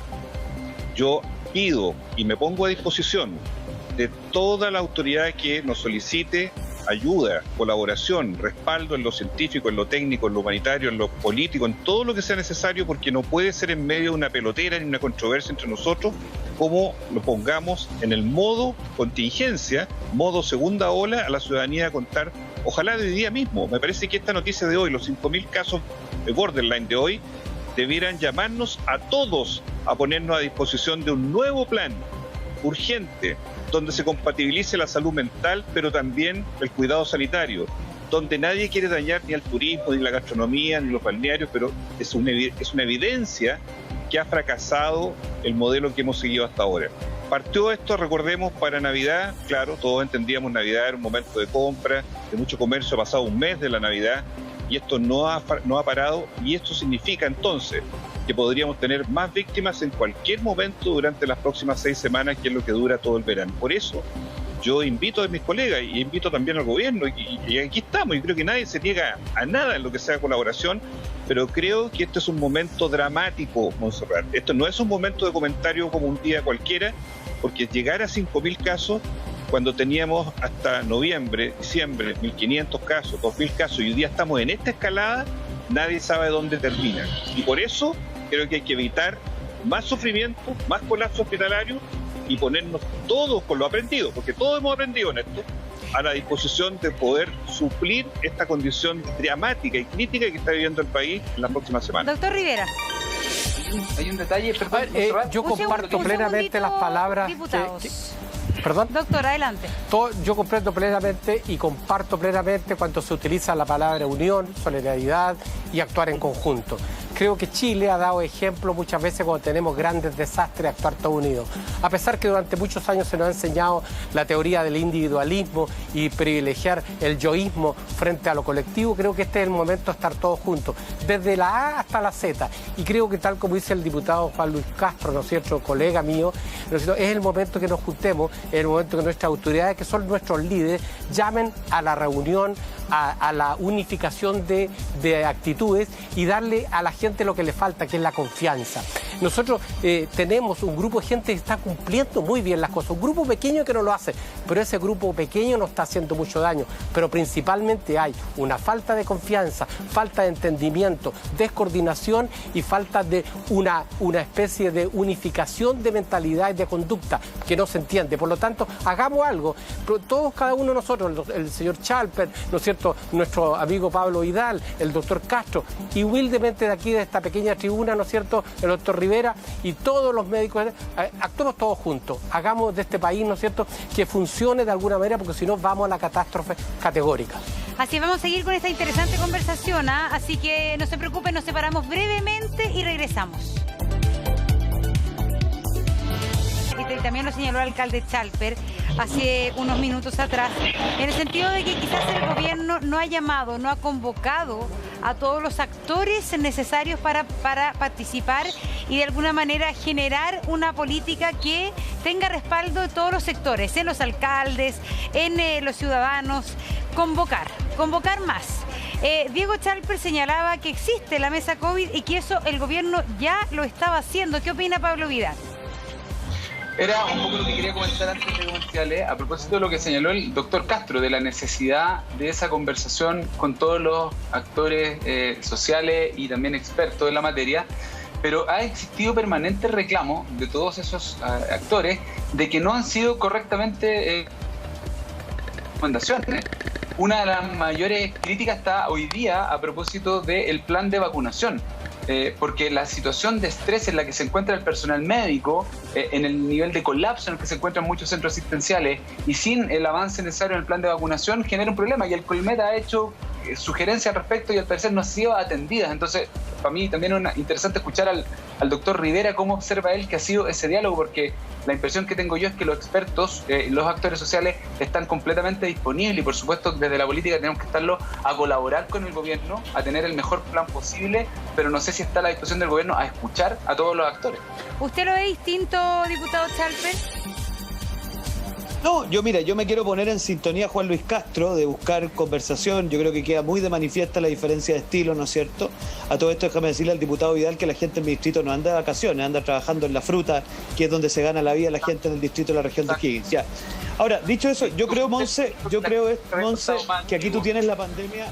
yo pido y me pongo a disposición de toda la autoridad que nos solicite ayuda, colaboración, respaldo en lo científico, en lo técnico, en lo humanitario, en lo político, en todo lo que sea necesario, porque no puede ser en medio de una pelotera ni una controversia entre nosotros, como lo pongamos en el modo contingencia, modo segunda ola, a la ciudadanía a contar, ojalá de día mismo. Me parece que esta noticia de hoy, los 5.000 casos de borderline de hoy, debieran llamarnos a todos a ponernos a disposición de un nuevo plan urgente, donde se compatibilice la salud mental, pero también el cuidado sanitario, donde nadie quiere dañar ni al turismo, ni la gastronomía, ni los balnearios, pero es una evidencia que ha fracasado el modelo que hemos seguido hasta ahora. Partió esto, recordemos, para Navidad, claro, todos entendíamos Navidad era un momento de compra, de mucho comercio, ha pasado un mes de la Navidad, y esto no ha parado, y esto significa entonces que podríamos tener más víctimas en cualquier momento durante las próximas 6 semanas, que es lo que dura todo el verano. Por eso yo invito a mis colegas y invito también al gobierno, y aquí estamos, y creo que nadie se niega a nada en lo que sea colaboración, pero creo que este es un momento dramático, Montserrat. Esto no es un momento de comentario como un día cualquiera, porque llegar a 5.000 casos, cuando teníamos hasta noviembre, diciembre, 1.500 casos, 2.000 casos, y hoy día estamos en esta escalada, nadie sabe dónde termina. Y por eso creo que hay que evitar más sufrimiento, más colapso hospitalario y ponernos todos con lo aprendido, porque todos hemos aprendido en esto, a la disposición de poder suplir esta condición dramática y crítica que está viviendo el país en las próximas semanas. Doctor Rivera. Hay un detalle, perdón, yo comparto plenamente las palabras ¿Perdón? Doctor, adelante. Yo comprendo plenamente y comparto plenamente cuando se utiliza la palabra unión, solidaridad y actuar en conjunto. Creo que Chile ha dado ejemplo muchas veces cuando tenemos grandes desastres de actuar todos unidos. A pesar que durante muchos años se nos ha enseñado la teoría del individualismo y privilegiar el yoísmo frente a lo colectivo, creo que este es el momento de estar todos juntos, desde la A hasta la Z. Y creo que tal como dice el diputado Juan Luis Castro, ¿no es cierto?, colega mío, ¿no es cierto?, es el momento que nos juntemos, es el momento que nuestras autoridades, que son nuestros líderes, llamen a la reunión, a la unificación de actitudes y darle a la gente lo que le falta, que es la confianza. Nosotros tenemos un grupo de gente que está cumpliendo muy bien las cosas, un grupo pequeño que no lo hace, pero ese grupo pequeño no está haciendo mucho daño, pero principalmente hay una falta de confianza, falta de entendimiento, descoordinación y falta de una especie de unificación de mentalidad y de conducta que no se entiende. Por lo tanto, hagamos algo, todos, cada uno de nosotros, el señor Chalper, ¿no es cierto?, nuestro amigo Pablo Vidal, el doctor Castro, y humildemente de aquí, de esta pequeña tribuna, ¿no es cierto?, el doctor Rivera y todos los médicos, actuemos todos juntos, hagamos de este país, ¿no es cierto?, que funcione de alguna manera, porque si no vamos a la catástrofe categórica. Así vamos a seguir con esta interesante conversación, ¿eh? Así que no se preocupen, nos separamos brevemente y regresamos. Y también lo señaló el alcalde Chalper hace unos minutos atrás, en el sentido de que quizás el gobierno no ha llamado, no ha convocado a todos los actores necesarios para participar y de alguna manera generar una política que tenga respaldo de todos los sectores, en los alcaldes, en los ciudadanos, convocar más. Diego Chalper señalaba que existe la mesa COVID y que eso el gobierno ya lo estaba haciendo. ¿Qué opina Pablo Vidal? Era un poco lo que quería comentar antes de comerciales, a propósito de lo que señaló el doctor Castro, de la necesidad de esa conversación con todos los actores sociales y también expertos en la materia, pero ha existido permanente reclamo de todos esos actores de que no han sido correctamente recomendaciones. Una de las mayores críticas está hoy día a propósito del plan de vacunación. Porque la situación de estrés en la que se encuentra el personal médico, en el nivel de colapso en el que se encuentran muchos centros asistenciales y sin el avance necesario en el plan de vacunación, genera un problema, y el Colmet ha hecho sugerencias al respecto y al parecer no han sido atendidas. Entonces, para mí también es interesante escuchar al doctor Rivera cómo observa él que ha sido ese diálogo, porque la impresión que tengo yo es que los expertos, los actores sociales están completamente disponibles y por supuesto desde la política tenemos que estarlo a colaborar con el gobierno, a tener el mejor plan posible, pero no sé si está a la disposición del gobierno a escuchar a todos los actores. ¿Usted lo ve distinto, diputado Chalper? No, yo me quiero poner en sintonía Juan Luis Castro de buscar conversación. Yo creo que queda muy de manifiesta la diferencia de estilo, ¿no es cierto? A todo esto déjame decirle al diputado Vidal que la gente en mi distrito no anda de vacaciones, anda trabajando en la fruta, que es donde se gana la vida la gente en el distrito de la región de O'Higgins. Ya. Ahora, dicho eso, yo creo, Monse, que aquí tú tienes la pandemia.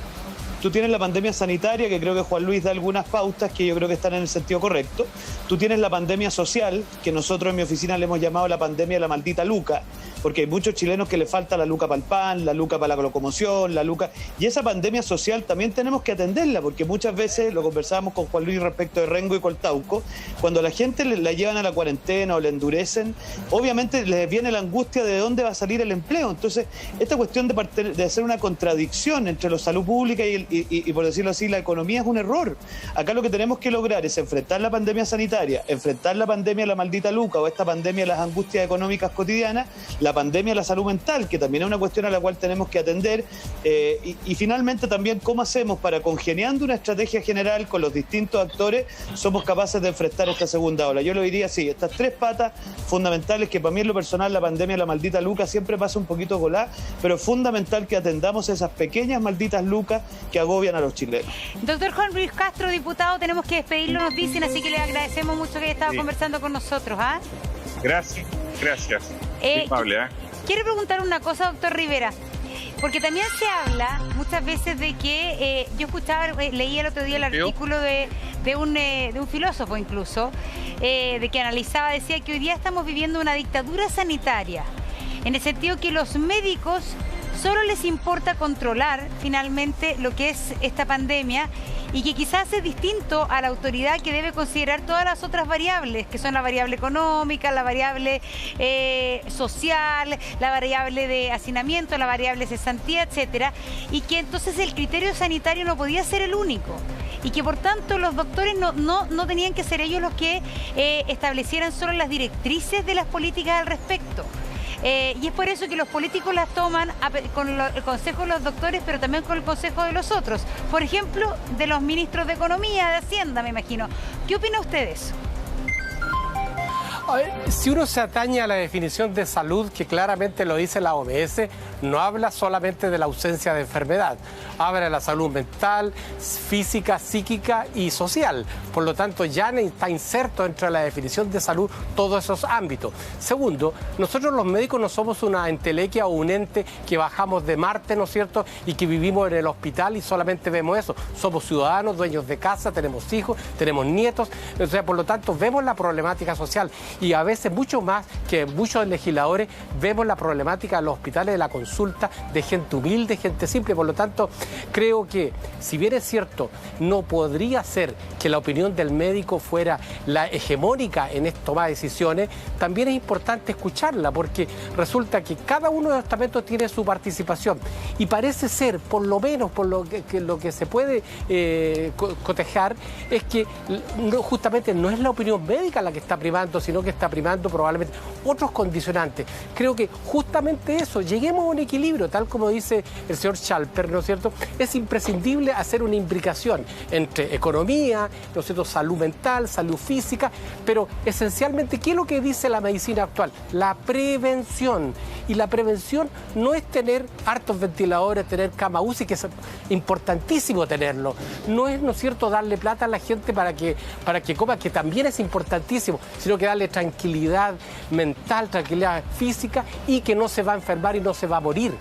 Tú tienes la pandemia sanitaria, que creo que Juan Luis da algunas pautas que yo creo que están en el sentido correcto. Tú tienes la pandemia social, que nosotros en mi oficina le hemos llamado la pandemia de la maldita luca, porque hay muchos chilenos que le falta la luca para el pan, la luca para la locomoción, la luca... Y esa pandemia social también tenemos que atenderla, porque muchas veces, lo conversábamos con Juan Luis respecto de Rengo y Coltauco, cuando a la gente la llevan a la cuarentena o la endurecen, obviamente les viene la angustia de dónde va a salir el empleo. Entonces, esta cuestión de hacer una contradicción entre la salud pública y por decirlo así, la economía es un error. Acá lo que tenemos que lograr es enfrentar la pandemia sanitaria, enfrentar la pandemia de la maldita luca o esta pandemia de las angustias económicas cotidianas, la pandemia de la salud mental, que también es una cuestión a la cual tenemos que atender, y finalmente también cómo hacemos para, congeniando una estrategia general con los distintos actores, somos capaces de enfrentar esta segunda ola. Yo lo diría así, estas tres patas fundamentales, que para mí en lo personal la pandemia de la maldita luca siempre pasa un poquito golá, pero es fundamental que atendamos esas pequeñas malditas lucas que agobian a los chilenos. Doctor Juan Luis Castro, diputado, tenemos que despedirlo, nos dicen, así que le agradecemos mucho que haya estado conversando con nosotros. Gracias. Quiero preguntar una cosa, doctor Rivera, porque también se habla muchas veces de que, yo escuchaba, leí el otro día el artículo de un filósofo incluso, de que analizaba, decía que hoy día estamos viviendo una dictadura sanitaria, en el sentido que los médicos solo les importa controlar finalmente lo que es esta pandemia y que quizás es distinto a la autoridad que debe considerar todas las otras variables, que son la variable económica, la variable social, la variable de hacinamiento, la variable cesantía, etcétera, y que entonces el criterio sanitario no podía ser el único y que por tanto los doctores no tenían que ser ellos los que establecieran solo las directrices de las políticas al respecto. Y es por eso que los políticos las toman con el consejo de los doctores, pero también con el consejo de los otros. Por ejemplo, de los ministros de Economía, de Hacienda, me imagino. ¿Qué opina usted de eso? A ver, si uno se atañe a la definición de salud, que claramente lo dice la OMS, no habla solamente de la ausencia de enfermedad, habla de la salud mental, física, psíquica y social. Por lo tanto, ya está inserto dentro de la definición de salud todos esos ámbitos. Segundo, nosotros los médicos no somos una entelequia o un ente que bajamos de Marte, ¿no es cierto?, y que vivimos en el hospital y solamente vemos eso. Somos ciudadanos, dueños de casa, tenemos hijos, tenemos nietos, o sea, por lo tanto, vemos la problemática social. Y a veces mucho más que muchos legisladores vemos la problemática de los hospitales, de la consulta, de gente humilde, gente simple. Por lo tanto, creo que, si bien es cierto, no podría ser que la opinión del médico fuera la hegemónica en tomar decisiones, también es importante escucharla, porque resulta que cada uno de los estamentos tiene su participación y parece ser, por lo menos por lo que se puede cotejar, es que justamente no es la opinión médica la que está primando, sino que está primando probablemente otros condicionantes. Creo que justamente eso, lleguemos a un equilibrio, tal como dice el señor Chalper, ¿no es cierto? Es imprescindible hacer una imbricación entre economía, ¿no es cierto?, salud mental, salud física, pero esencialmente, ¿qué es lo que dice la medicina actual? La prevención. Y la prevención no es tener hartos ventiladores, tener cama UCI, que es importantísimo tenerlo. No es, ¿no es cierto?, darle plata a la gente para que coma, que también es importantísimo, sino que darle tranquilidad mental, tranquilidad física y que no se va a enfermar y no se va a morir,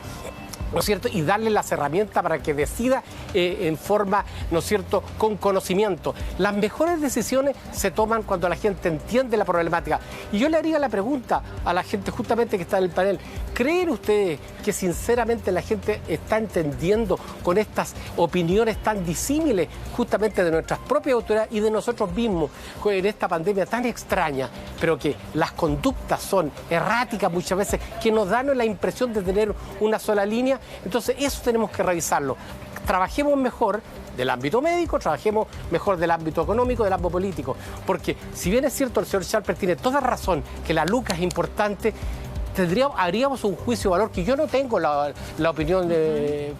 ¿no es cierto? Y darle las herramientas para que decida en forma, ¿no es cierto?, con conocimiento. Las mejores decisiones se toman cuando la gente entiende la problemática. Y yo le haría la pregunta a la gente justamente que está en el panel: ¿creen ustedes que sinceramente la gente está entendiendo con estas opiniones tan disímiles justamente de nuestras propias autoridades y de nosotros mismos en esta pandemia tan extraña, pero que las conductas son erráticas muchas veces, que nos dan la impresión de tener una sola línea? Entonces eso tenemos que revisarlo. trabajemos mejor del ámbito médico, trabajemos mejor del ámbito económico, del ámbito político. Porque si bien es cierto, el señor Schalper tiene toda razón, que la luca es importante, haríamos un juicio de valor que yo no tengo la opinión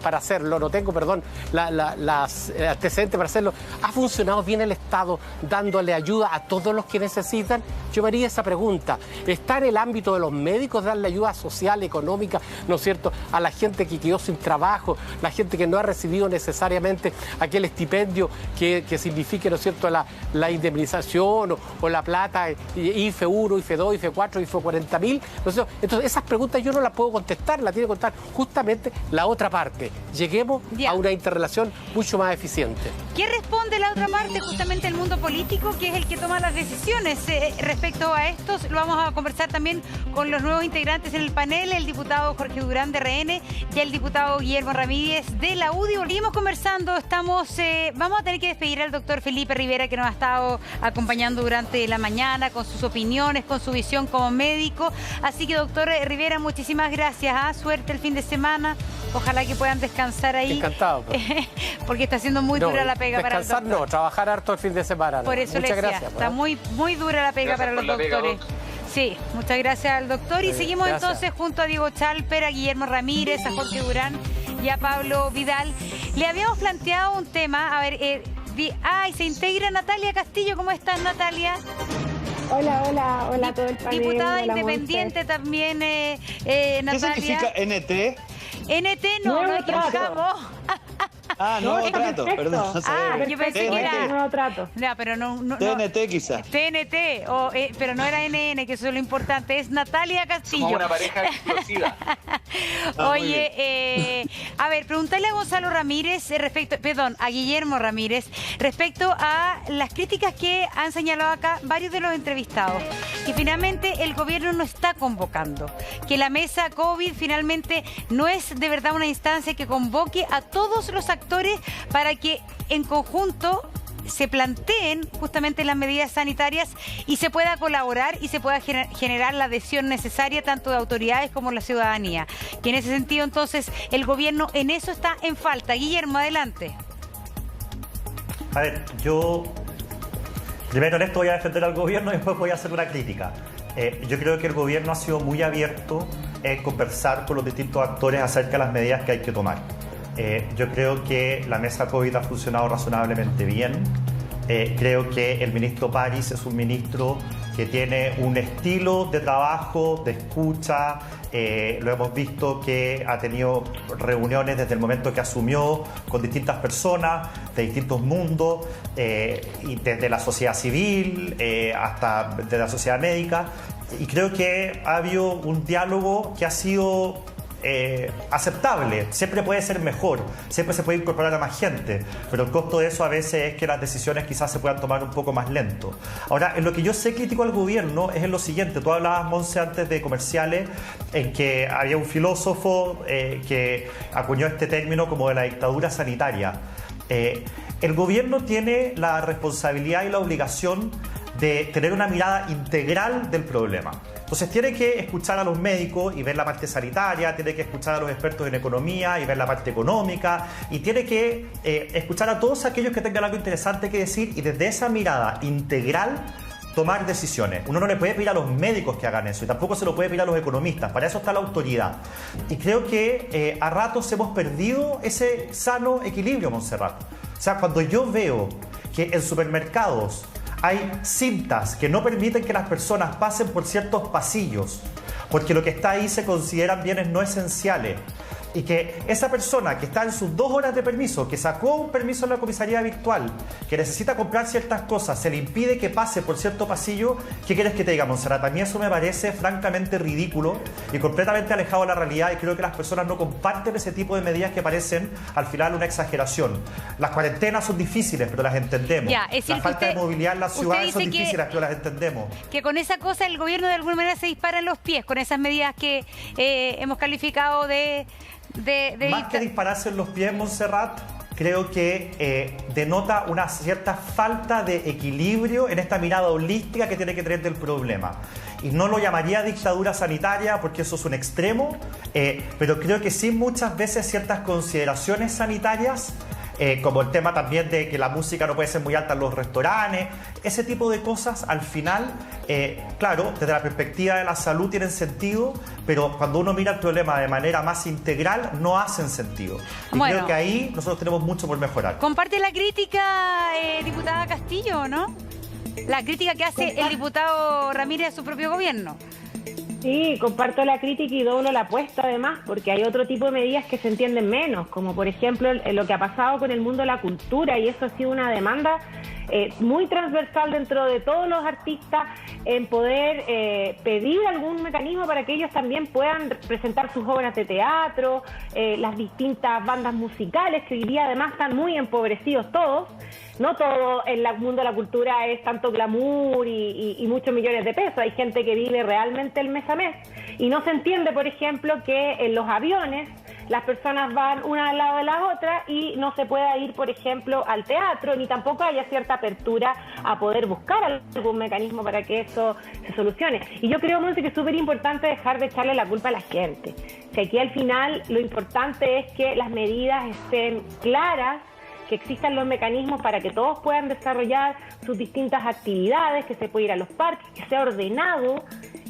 para hacerlo, no tengo, perdón, las antecedentes para hacerlo. ¿Ha funcionado bien el Estado dándole ayuda a todos los que necesitan? Yo me haría esa pregunta. ¿Está en el ámbito de los médicos darle ayuda social, económica, ¿no es cierto?, a la gente que quedó sin trabajo, la gente que no ha recibido necesariamente aquel estipendio que signifique, ¿no es cierto?, la indemnización o la plata, IFE 1, IFE 2, IFE 4, IFE 40.000, ¿no es cierto? Entonces, esas preguntas yo no las puedo contestar, las tiene que contestar justamente la otra parte. Lleguemos a una interrelación mucho más eficiente. ¿Qué responde la otra parte? Justamente el mundo político, que es el que toma las decisiones respecto a estos. Lo vamos a conversar también con los nuevos integrantes en el panel, el diputado Jorge Durán de RN y el diputado Guillermo Ramírez de la UDI. Volvimos conversando, vamos a tener que despedir al doctor Felipe Rivera, que nos ha estado acompañando durante la mañana con sus opiniones, con su visión como médico. Así que, doctor Rivera, muchísimas gracias. Suerte el fin de semana. Ojalá que puedan descansar ahí. Encantado. Pues. Porque está siendo muy dura la pega para el doctor. Descansar no, trabajar harto el fin de semana. Por eso muchas gracias. Está muy dura la pega para los doctores. Sí, muchas gracias al doctor. Y seguimos entonces junto a Diego Schalper, a Guillermo Ramírez, a Jorge Durán y a Pablo Vidal. Le habíamos planteado un tema. A ver, se integra Natalia Castillo. ¿Cómo estás, Natalia? Hola a todo el panel. Diputada independiente también, Natalia. ¿Qué significa NT? NT no equivocamos. Nuevo trato, perdón. Yo pensé que era nuevo trato. No, pero no. TNT quizás. TNT, pero no era NN, que eso es lo importante. Es Natalia Castillo. Como una pareja explosiva. Oye, a ver, preguntarle a Gonzalo Ramírez a Guillermo Ramírez, respecto a las críticas que han señalado acá varios de los entrevistados, que finalmente el gobierno no está convocando, que la mesa COVID finalmente no es de verdad una instancia que convoque a todos los actores para que en conjunto se planteen justamente las medidas sanitarias y se pueda colaborar y se pueda generar la adhesión necesaria tanto de autoridades como de la ciudadanía. Que en ese sentido, entonces, el gobierno en eso está en falta. Guillermo, adelante. A ver, yo primero en esto voy a defender al gobierno y después voy a hacer una crítica. Yo creo que el gobierno ha sido muy abierto en conversar con los distintos actores acerca de las medidas que hay que tomar. Yo creo que la mesa COVID ha funcionado razonablemente bien. Creo que el ministro París es un ministro que tiene un estilo de trabajo, de escucha. Lo hemos visto que ha tenido reuniones desde el momento que asumió con distintas personas de distintos mundos, y desde la sociedad civil hasta de la sociedad médica. Y creo que ha habido un diálogo que ha sido aceptable. Siempre puede ser mejor, siempre se puede incorporar a más gente, pero el costo de eso a veces es que las decisiones quizás se puedan tomar un poco más lento. Ahora, en lo que yo sé crítico al gobierno es en lo siguiente. Tú hablabas, Monse, antes de comerciales, en que había un filósofo que acuñó este término como de la dictadura sanitaria. El gobierno tiene la responsabilidad y la obligación de tener una mirada integral del problema. Entonces tiene que escuchar a los médicos y ver la parte sanitaria, tiene que escuchar a los expertos en economía y ver la parte económica, y tiene que escuchar a todos aquellos que tengan algo interesante que decir, y desde esa mirada integral tomar decisiones. Uno no le puede pedir a los médicos que hagan eso y tampoco se lo puede pedir a los economistas. Para eso está la autoridad. Y creo que a ratos hemos perdido ese sano equilibrio, Montserrat. O sea, cuando yo veo que en supermercados hay cintas que no permiten que las personas pasen por ciertos pasillos, porque lo que está ahí se consideran bienes no esenciales, y que esa persona que está en sus 2 horas de permiso, que sacó un permiso en la comisaría virtual, que necesita comprar ciertas cosas, se le impide que pase por cierto pasillo, ¿qué quieres que te diga, Montserrat? A mí eso me parece francamente ridículo y completamente alejado de la realidad, y creo que las personas no comparten ese tipo de medidas que parecen al final una exageración. Las cuarentenas son difíciles, pero las entendemos. La falta de movilidad en las ciudades son difíciles, pero las entendemos. Que con esa cosa el gobierno de alguna manera se dispara en los pies, con esas medidas que hemos calificado de más que dispararse en los pies, Montserrat, creo que denota una cierta falta de equilibrio en esta mirada holística que tiene que tener del problema. y no lo llamaría dictadura sanitaria porque eso es un extremo, pero creo que sí muchas veces ciertas consideraciones sanitarias, como el tema también de que la música no puede ser muy alta en los restaurantes, ese tipo de cosas al final, claro, desde la perspectiva de la salud tienen sentido, pero cuando uno mira el problema de manera más integral no hacen sentido. Y creo que ahí nosotros tenemos mucho por mejorar. ¿Comparte la crítica, diputada Castillo, no? La crítica que hace el diputado Ramírez a su propio gobierno. Sí, comparto la crítica y doblo la apuesta además, porque hay otro tipo de medidas que se entienden menos, como por ejemplo lo que ha pasado con el mundo de la cultura, y eso ha sido una demanda muy transversal dentro de todos los artistas en poder pedir algún mecanismo para que ellos también puedan presentar sus obras de teatro, las distintas bandas musicales que hoy día además están muy empobrecidos todos. No todo en el mundo de la cultura es tanto glamour y muchos millones de pesos. Hay gente que vive realmente el mes a mes. Y no se entiende, por ejemplo, que en los aviones las personas van una al lado de la otra y no se pueda ir, por ejemplo, al teatro, ni tampoco haya cierta apertura a poder buscar algún mecanismo para que eso se solucione. Y yo creo, Monse, que es súper importante dejar de echarle la culpa a la gente. Que aquí al final lo importante es que las medidas estén claras, que existan los mecanismos para que todos puedan desarrollar sus distintas actividades, que se pueda ir a los parques, que sea ordenado,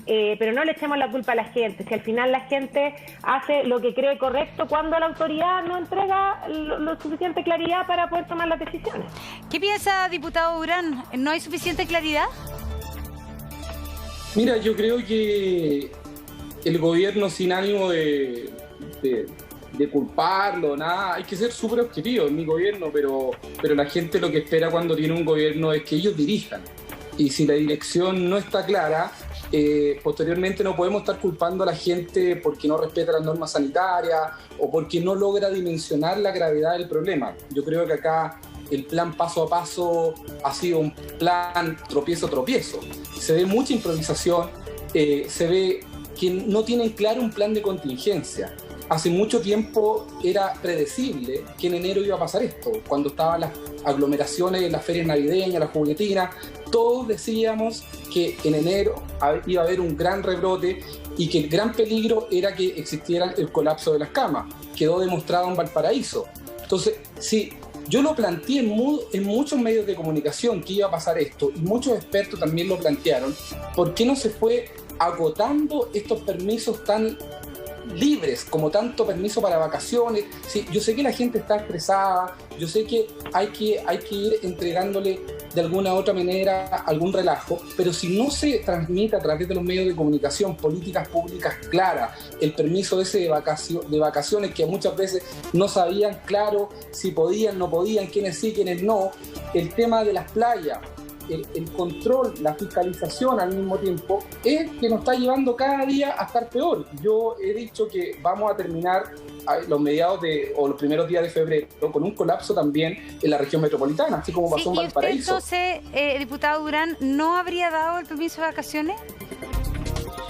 pero no le echemos la culpa a la gente. Si al final la gente hace lo que cree correcto cuando la autoridad no entrega lo suficiente claridad para poder tomar las decisiones. ¿Qué piensa, diputado Durán? ¿No hay suficiente claridad? Mira, yo creo que el gobierno, sin ánimo de culparlo, nada, hay que ser súper objetivo en mi gobierno, pero la gente lo que espera cuando tiene un gobierno es que ellos dirijan. Y si la dirección no está clara, posteriormente no podemos estar culpando a la gente porque no respeta las normas sanitarias o porque no logra dimensionar la gravedad del problema. Yo creo que acá el plan paso a paso ha sido un plan tropiezo. Se ve mucha improvisación, se ve que no tienen claro un plan de contingencia. Hace mucho tiempo era predecible que en enero iba a pasar esto. Cuando estaban las aglomeraciones, las ferias navideñas, las juguetinas, todos decíamos que en enero iba a haber un gran rebrote y que el gran peligro era que existiera el colapso de las camas. Quedó demostrado en Valparaíso. Entonces, sí, yo lo planteé en muchos medios de comunicación que iba a pasar esto, y muchos expertos también lo plantearon. ¿Por qué no se fue agotando estos permisos tan libres, como tanto permiso para vacaciones? Sí, yo sé que la gente está estresada, yo sé que hay que ir entregándole de alguna u otra manera algún relajo, pero si no se transmite a través de los medios de comunicación políticas públicas claras, el permiso ese de vacaciones que muchas veces no sabían claro si podían, no podían, quiénes sí, quiénes no, el tema de las playas, el control, la fiscalización al mismo tiempo, es que nos está llevando cada día a estar peor. Yo he dicho que vamos a terminar los mediados o los primeros días de febrero con un colapso también en la región metropolitana, así como pasó en Valparaíso. ¿Y usted entonces, diputado Durán, no habría dado el permiso de vacaciones?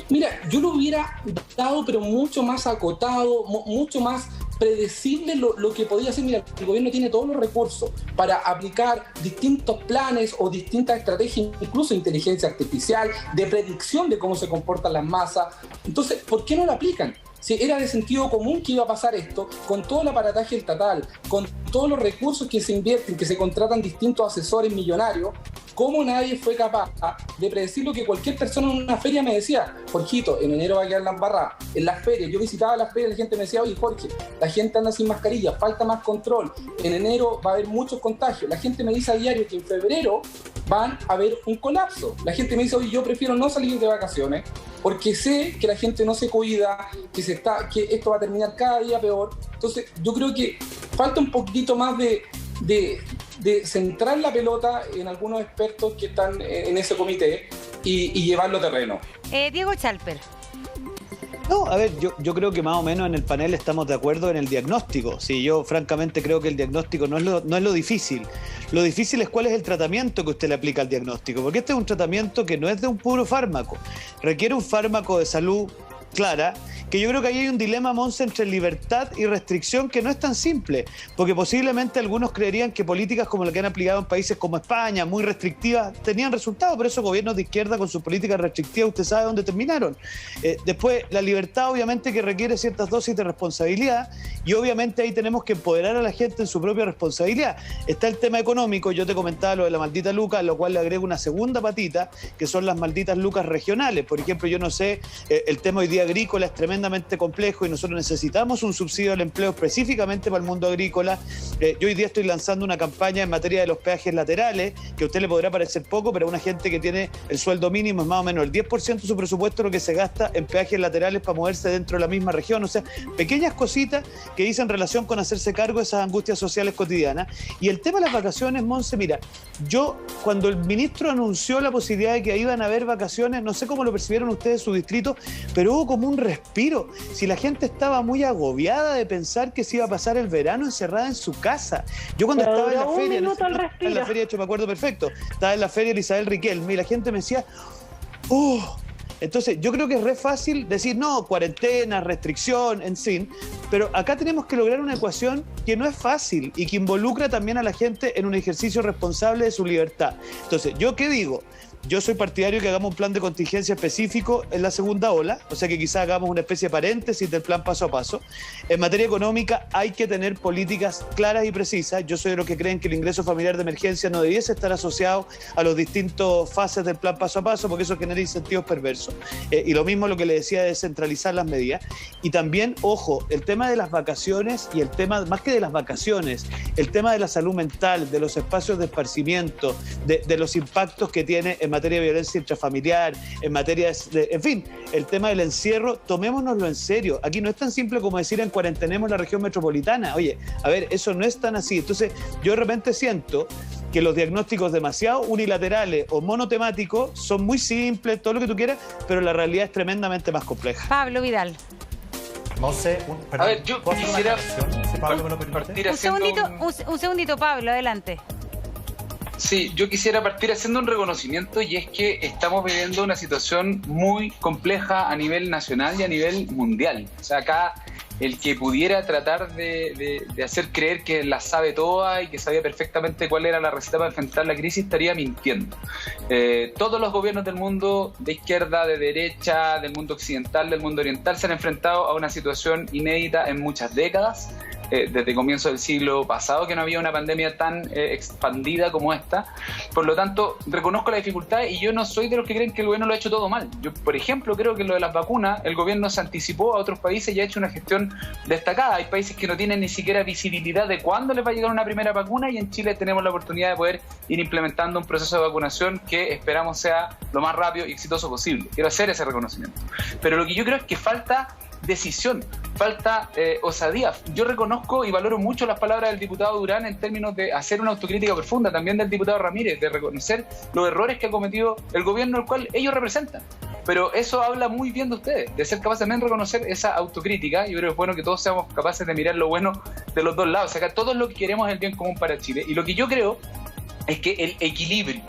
Mira, yo lo hubiera dado, pero mucho más acotado, mucho más predecible lo que podía hacer. Mira, el gobierno tiene todos los recursos para aplicar distintos planes o distintas estrategias, incluso inteligencia artificial, de predicción de cómo se comportan las masas. Entonces, ¿por qué no lo aplican? Si era de sentido común que iba a pasar esto, con todo el aparataje estatal, con todos los recursos que se invierten, que se contratan distintos asesores millonarios, ¿cómo nadie fue capaz de predecir lo que cualquier persona en una feria me decía? Jorgito, en enero va a quedar la embarrada. En las ferias, yo visitaba las ferias, la gente me decía, oye Jorge, la gente anda sin mascarilla, falta más control, en enero va a haber muchos contagios. La gente me dice a diario que en febrero van a haber un colapso. La gente me dice, oye, yo prefiero no salir de vacaciones porque sé que la gente no se cuida, que esto va a terminar cada día peor. Entonces, yo creo que falta un poquitito más de centrar la pelota en algunos expertos que están en ese comité y llevarlo a terreno. Diego Chalper. No, a ver, yo creo que más o menos en el panel estamos de acuerdo en el diagnóstico. Sí, yo francamente creo que el diagnóstico no es lo difícil. Lo difícil es cuál es el tratamiento que usted le aplica al diagnóstico, porque este es un tratamiento que no es de un puro fármaco. Requiere un fármaco de salud clara, que yo creo que ahí hay un dilema, Monse, entre libertad y restricción que no es tan simple, porque posiblemente algunos creerían que políticas como la que han aplicado en países como España, muy restrictivas, tenían resultados, pero esos gobiernos de izquierda con sus políticas restrictivas, usted sabe dónde terminaron. Después, la libertad obviamente que requiere ciertas dosis de responsabilidad, y obviamente ahí tenemos que empoderar a la gente en su propia responsabilidad. Está el tema económico, yo te comentaba lo de la maldita luca, a lo cual le agrego una segunda patita, que son las malditas lucas regionales. Por ejemplo, yo no sé, el tema hoy día agrícola es tremendamente complejo y nosotros necesitamos un subsidio al empleo específicamente para el mundo agrícola. Yo hoy día estoy lanzando una campaña en materia de los peajes laterales, que a usted le podrá parecer poco, pero a una gente que tiene el sueldo mínimo es más o menos el 10% de su presupuesto lo que se gasta en peajes laterales para moverse dentro de la misma región. O sea, pequeñas cositas que dicen relación con hacerse cargo de esas angustias sociales cotidianas. Y el tema de las vacaciones, Monse, mira, yo cuando el ministro anunció la posibilidad de que iban a haber vacaciones, no sé cómo lo percibieron ustedes en su distrito, pero hubo como un respiro. Si la gente estaba muy agobiada de pensar que se iba a pasar el verano encerrada en su casa. Yo cuando estaba en la feria, de hecho me acuerdo perfecto, estaba en la feria de Isabel Riquelme y la gente me decía, entonces yo creo que es re fácil decir, no, cuarentena, restricción, en fin, pero acá tenemos que lograr una ecuación que no es fácil y que involucra también a la gente en un ejercicio responsable de su libertad. Entonces, ¿yo qué digo? Yo soy partidario que hagamos un plan de contingencia específico en la segunda ola, o sea que quizás hagamos una especie de paréntesis del plan paso a paso. En materia económica hay que tener políticas claras y precisas. Yo soy de los que creen que el ingreso familiar de emergencia no debiese estar asociado a los distintos fases del plan paso a paso, porque eso genera incentivos perversos. Y lo mismo lo que le decía de descentralizar las medidas. Y también, ojo, el tema de las vacaciones y el tema, más que de las vacaciones, el tema de la salud mental, de los espacios de esparcimiento, de los impactos que tiene en materia de violencia intrafamiliar, en materia de, en fin, el tema del encierro, tomémonoslo en serio. Aquí no es tan simple como decir en cuarentenemos la región metropolitana. Oye, a ver, eso no es tan así. Entonces, yo de repente siento que los diagnósticos demasiado unilaterales o monotemáticos son muy simples, todo lo que tú quieras, pero la realidad es tremendamente más compleja. Pablo Vidal. No sé, a ver, yo quisiera partir un segundito, Pablo, adelante. Sí, yo quisiera partir haciendo un reconocimiento, y es que estamos viviendo una situación muy compleja a nivel nacional y a nivel mundial. O sea, acá el que pudiera tratar de hacer creer que la sabe toda y que sabía perfectamente cuál era la receta para enfrentar la crisis estaría mintiendo. Todos los gobiernos del mundo, de izquierda, de derecha, del mundo occidental, del mundo oriental, se han enfrentado a una situación inédita en muchas décadas. Desde comienzo del siglo pasado, que no había una pandemia tan expandida como esta. Por lo tanto, reconozco la dificultad y yo no soy de los que creen que el gobierno lo ha hecho todo mal. Yo, por ejemplo, creo que lo de las vacunas, el gobierno se anticipó a otros países y ha hecho una gestión destacada. Hay países que no tienen ni siquiera visibilidad de cuándo les va a llegar una primera vacuna, y en Chile tenemos la oportunidad de poder ir implementando un proceso de vacunación que esperamos sea lo más rápido y exitoso posible. Quiero hacer ese reconocimiento. Pero lo que yo creo es que falta decisión, falta osadía. Yo reconozco y valoro mucho las palabras del diputado Durán en términos de hacer una autocrítica profunda, también del diputado Ramírez, de reconocer los errores que ha cometido el gobierno al cual ellos representan. Pero eso habla muy bien de ustedes, de ser capaces también de reconocer esa autocrítica. Yo creo que es bueno que todos seamos capaces de mirar lo bueno de los dos lados. O sea, que todos lo que queremos es el bien común para Chile. Y lo que yo creo es que el equilibrio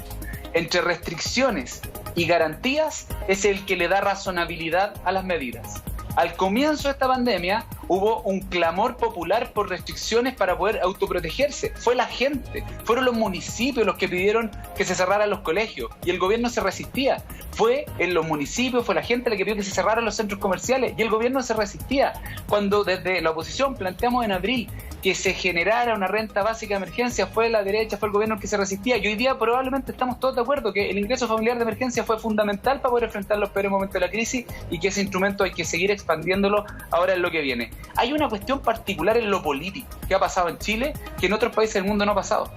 entre restricciones y garantías es el que le da razonabilidad a las medidas. Al comienzo de esta pandemia hubo un clamor popular por restricciones para poder autoprotegerse. Fue la gente, fueron los municipios los que pidieron que se cerraran los colegios y el gobierno se resistía. Fue en los municipios, fue la gente la que pidió que se cerraran los centros comerciales y el gobierno se resistía. Cuando desde la oposición planteamos en abril que se generara una renta básica de emergencia, fue la derecha, fue el gobierno el que se resistía. Y hoy día probablemente estamos todos de acuerdo que el ingreso familiar de emergencia fue fundamental para poder enfrentar los peores momentos de la crisis y que ese instrumento hay que seguir expandiéndolo ahora en lo que viene. Hay una cuestión particular en lo político que ha pasado en Chile que en otros países del mundo no ha pasado.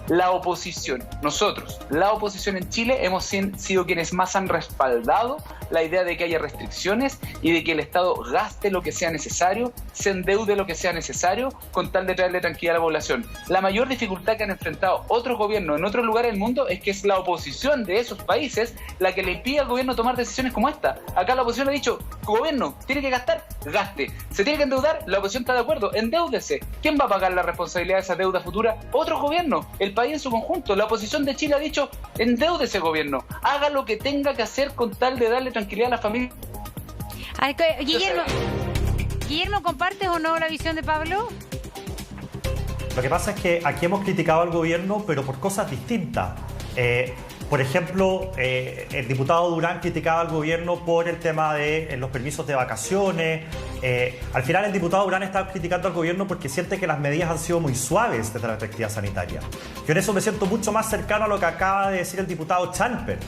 La oposición, nosotros, la oposición en Chile, hemos sido quienes más han respaldado la idea de que haya restricciones y de que el Estado gaste lo que sea necesario, se endeude lo que sea necesario, con tal de traerle tranquilidad a la población. La mayor dificultad que han enfrentado otros gobiernos en otros lugares del mundo es que es la oposición de esos países la que le impide al gobierno tomar decisiones como esta. Acá la oposición ha dicho, gobierno, tiene que gastar, gaste. Se tiene que endeudar, la oposición está de acuerdo, endeúdese. ¿Quién va a pagar la responsabilidad de esa deuda futura? Otros gobiernos, el país en su conjunto. La oposición de Chile ha dicho, endeúdese, gobierno, haga lo que tenga que hacer con tal de darle tranquilidad a la familia. Guillermo, ¿compartes o no la visión de Pablo? Lo que pasa es que aquí hemos criticado al gobierno, pero por cosas distintas. Por ejemplo, el diputado Durán criticaba al gobierno por el tema de los permisos de vacaciones. Al final el diputado Durán está criticando al gobierno porque siente que las medidas han sido muy suaves desde la perspectiva sanitaria. Yo en eso me siento mucho más cercano a lo que acaba de decir el diputado Chalper.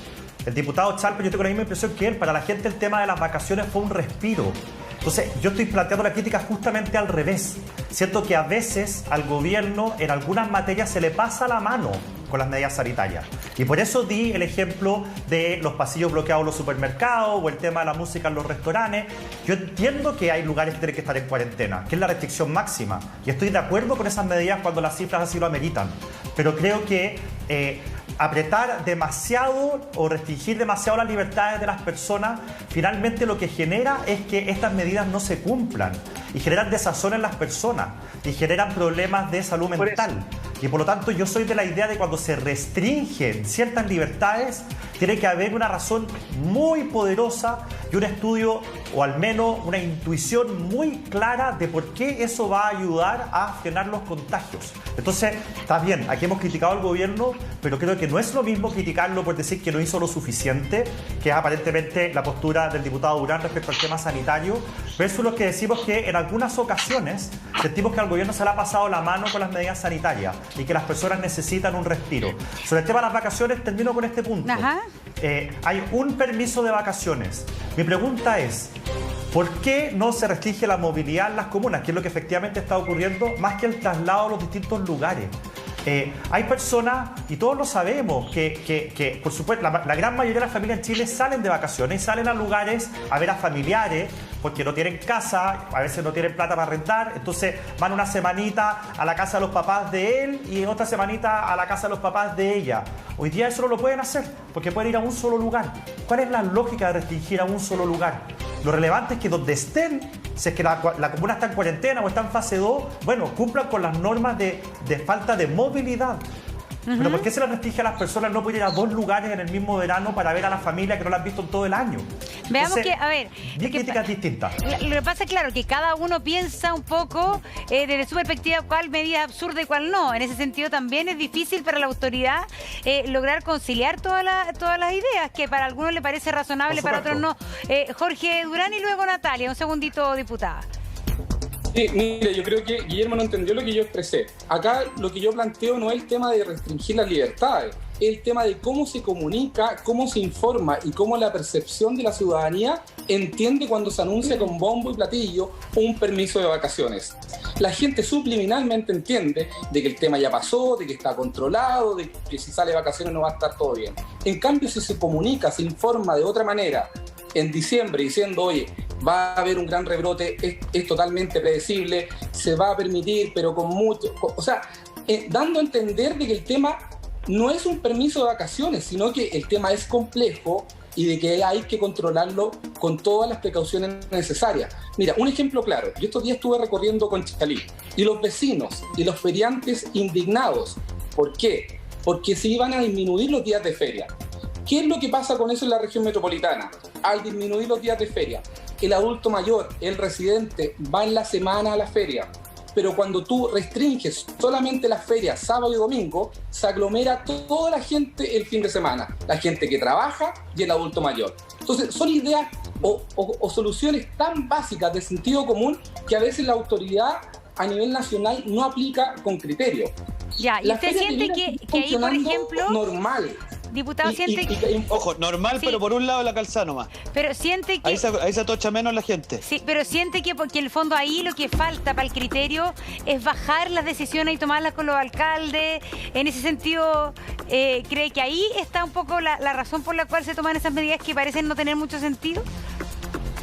El diputado Chalper, yo tengo la misma impresión que él. Para la gente el tema de las vacaciones fue un respiro. Entonces, yo estoy planteando la crítica justamente al revés. Siento que a veces al gobierno en algunas materias se le pasa la mano con las medidas sanitarias. Y por eso di el ejemplo de los pasillos bloqueados en los supermercados o el tema de la música en los restaurantes. Yo entiendo que hay lugares que tienen que estar en cuarentena, que es la restricción máxima. Y estoy de acuerdo con esas medidas cuando las cifras así lo ameritan. Pero creo que apretar demasiado o restringir demasiado las libertades de las personas, finalmente lo que genera es que estas medidas no se cumplan y generan desazón en las personas y generan problemas de salud mental. Y por lo tanto yo soy de la idea de cuando se restringen ciertas libertades, tiene que haber una razón muy poderosa y un estudio o al menos una intuición muy clara de por qué eso va a ayudar a frenar los contagios. Entonces, está bien, aquí hemos criticado al gobierno, pero creo que no es lo mismo criticarlo por decir que no hizo lo suficiente, que es aparentemente la postura del diputado Durán respecto al tema sanitario, versus los que decimos que en algunas ocasiones sentimos que al gobierno se le ha pasado la mano con las medidas sanitarias y que las personas necesitan un respiro. Sobre el tema de las vacaciones, termino con este punto. Hay un permiso de vacaciones. Mi pregunta es, ¿por qué no se restringe la movilidad en las comunas? Que es lo que efectivamente está ocurriendo, más que el traslado a los distintos lugares. Hay personas, y todos lo sabemos, que por supuesto, la gran mayoría de las familias en Chile salen de vacaciones, salen a lugares a ver a familiares, porque no tienen casa, a veces no tienen plata para rentar, entonces van una semanita a la casa de los papás de él y otra semanita a la casa de los papás de ella. Hoy día eso no lo pueden hacer, porque pueden ir a un solo lugar. ¿Cuál es la lógica de restringir a un solo lugar? Lo relevante es que donde estén, si es que la comuna está en cuarentena o está en fase 2, bueno, cumplan con las normas de falta de movilidad. Pero ¿por qué se les restringe a las personas no poder ir a 2 lugares en el mismo verano para ver a la familia que no la han visto en todo el año? Veamos. Entonces, que, a ver... 10 críticas distintas. Lo que pasa es, claro, que cada uno piensa un poco desde su perspectiva cuál medida es absurda y cuál no. En ese sentido también es difícil para la autoridad lograr conciliar todas las ideas, que para algunos le parece razonable, para otros no. Jorge Durán y luego Natalia. Un segundito, diputada. Sí, mire, yo creo que Guillermo no entendió lo que yo expresé. Acá lo que yo planteo no es el tema de restringir las libertades, es el tema de cómo se comunica, cómo se informa y cómo la percepción de la ciudadanía entiende cuando se anuncia con bombo y platillo un permiso de vacaciones. La gente subliminalmente entiende de que el tema ya pasó, de que está controlado, de que si sale de vacaciones no va a estar todo bien. En cambio, si se comunica, se informa de otra manera, en diciembre diciendo, oye, va a haber un gran rebrote, es totalmente predecible, se va a permitir, pero con mucho... O sea, dando a entender de que el tema no es un permiso de vacaciones, sino que el tema es complejo y de que hay que controlarlo con todas las precauciones necesarias. Mira, un ejemplo claro. Yo estos días estuve recorriendo Conchalí y los vecinos y los feriantes indignados. ¿Por qué? Porque se iban a disminuir los días de feria. ¿Qué es lo que pasa con eso en la región metropolitana? Al disminuir los días de feria, el adulto mayor, el residente, va en la semana a la feria. Pero cuando tú restringes solamente las ferias sábado y domingo, se aglomera toda la gente el fin de semana. La gente que trabaja y el adulto mayor. Entonces, son ideas o soluciones tan básicas de sentido común que a veces la autoridad a nivel nacional no aplica con criterio. Ya, ¿y usted siente que ahí, por ejemplo... normal. Diputado, siente que... Ojo, normal, sí, pero por un lado la calzada nomás. Pero siente que... Ahí se atocha menos la gente. Sí, pero siente que porque en el fondo ahí lo que falta para el criterio es bajar las decisiones y tomarlas con los alcaldes. En ese sentido, ¿cree que ahí está un poco la razón por la cual se toman esas medidas que parecen no tener mucho sentido?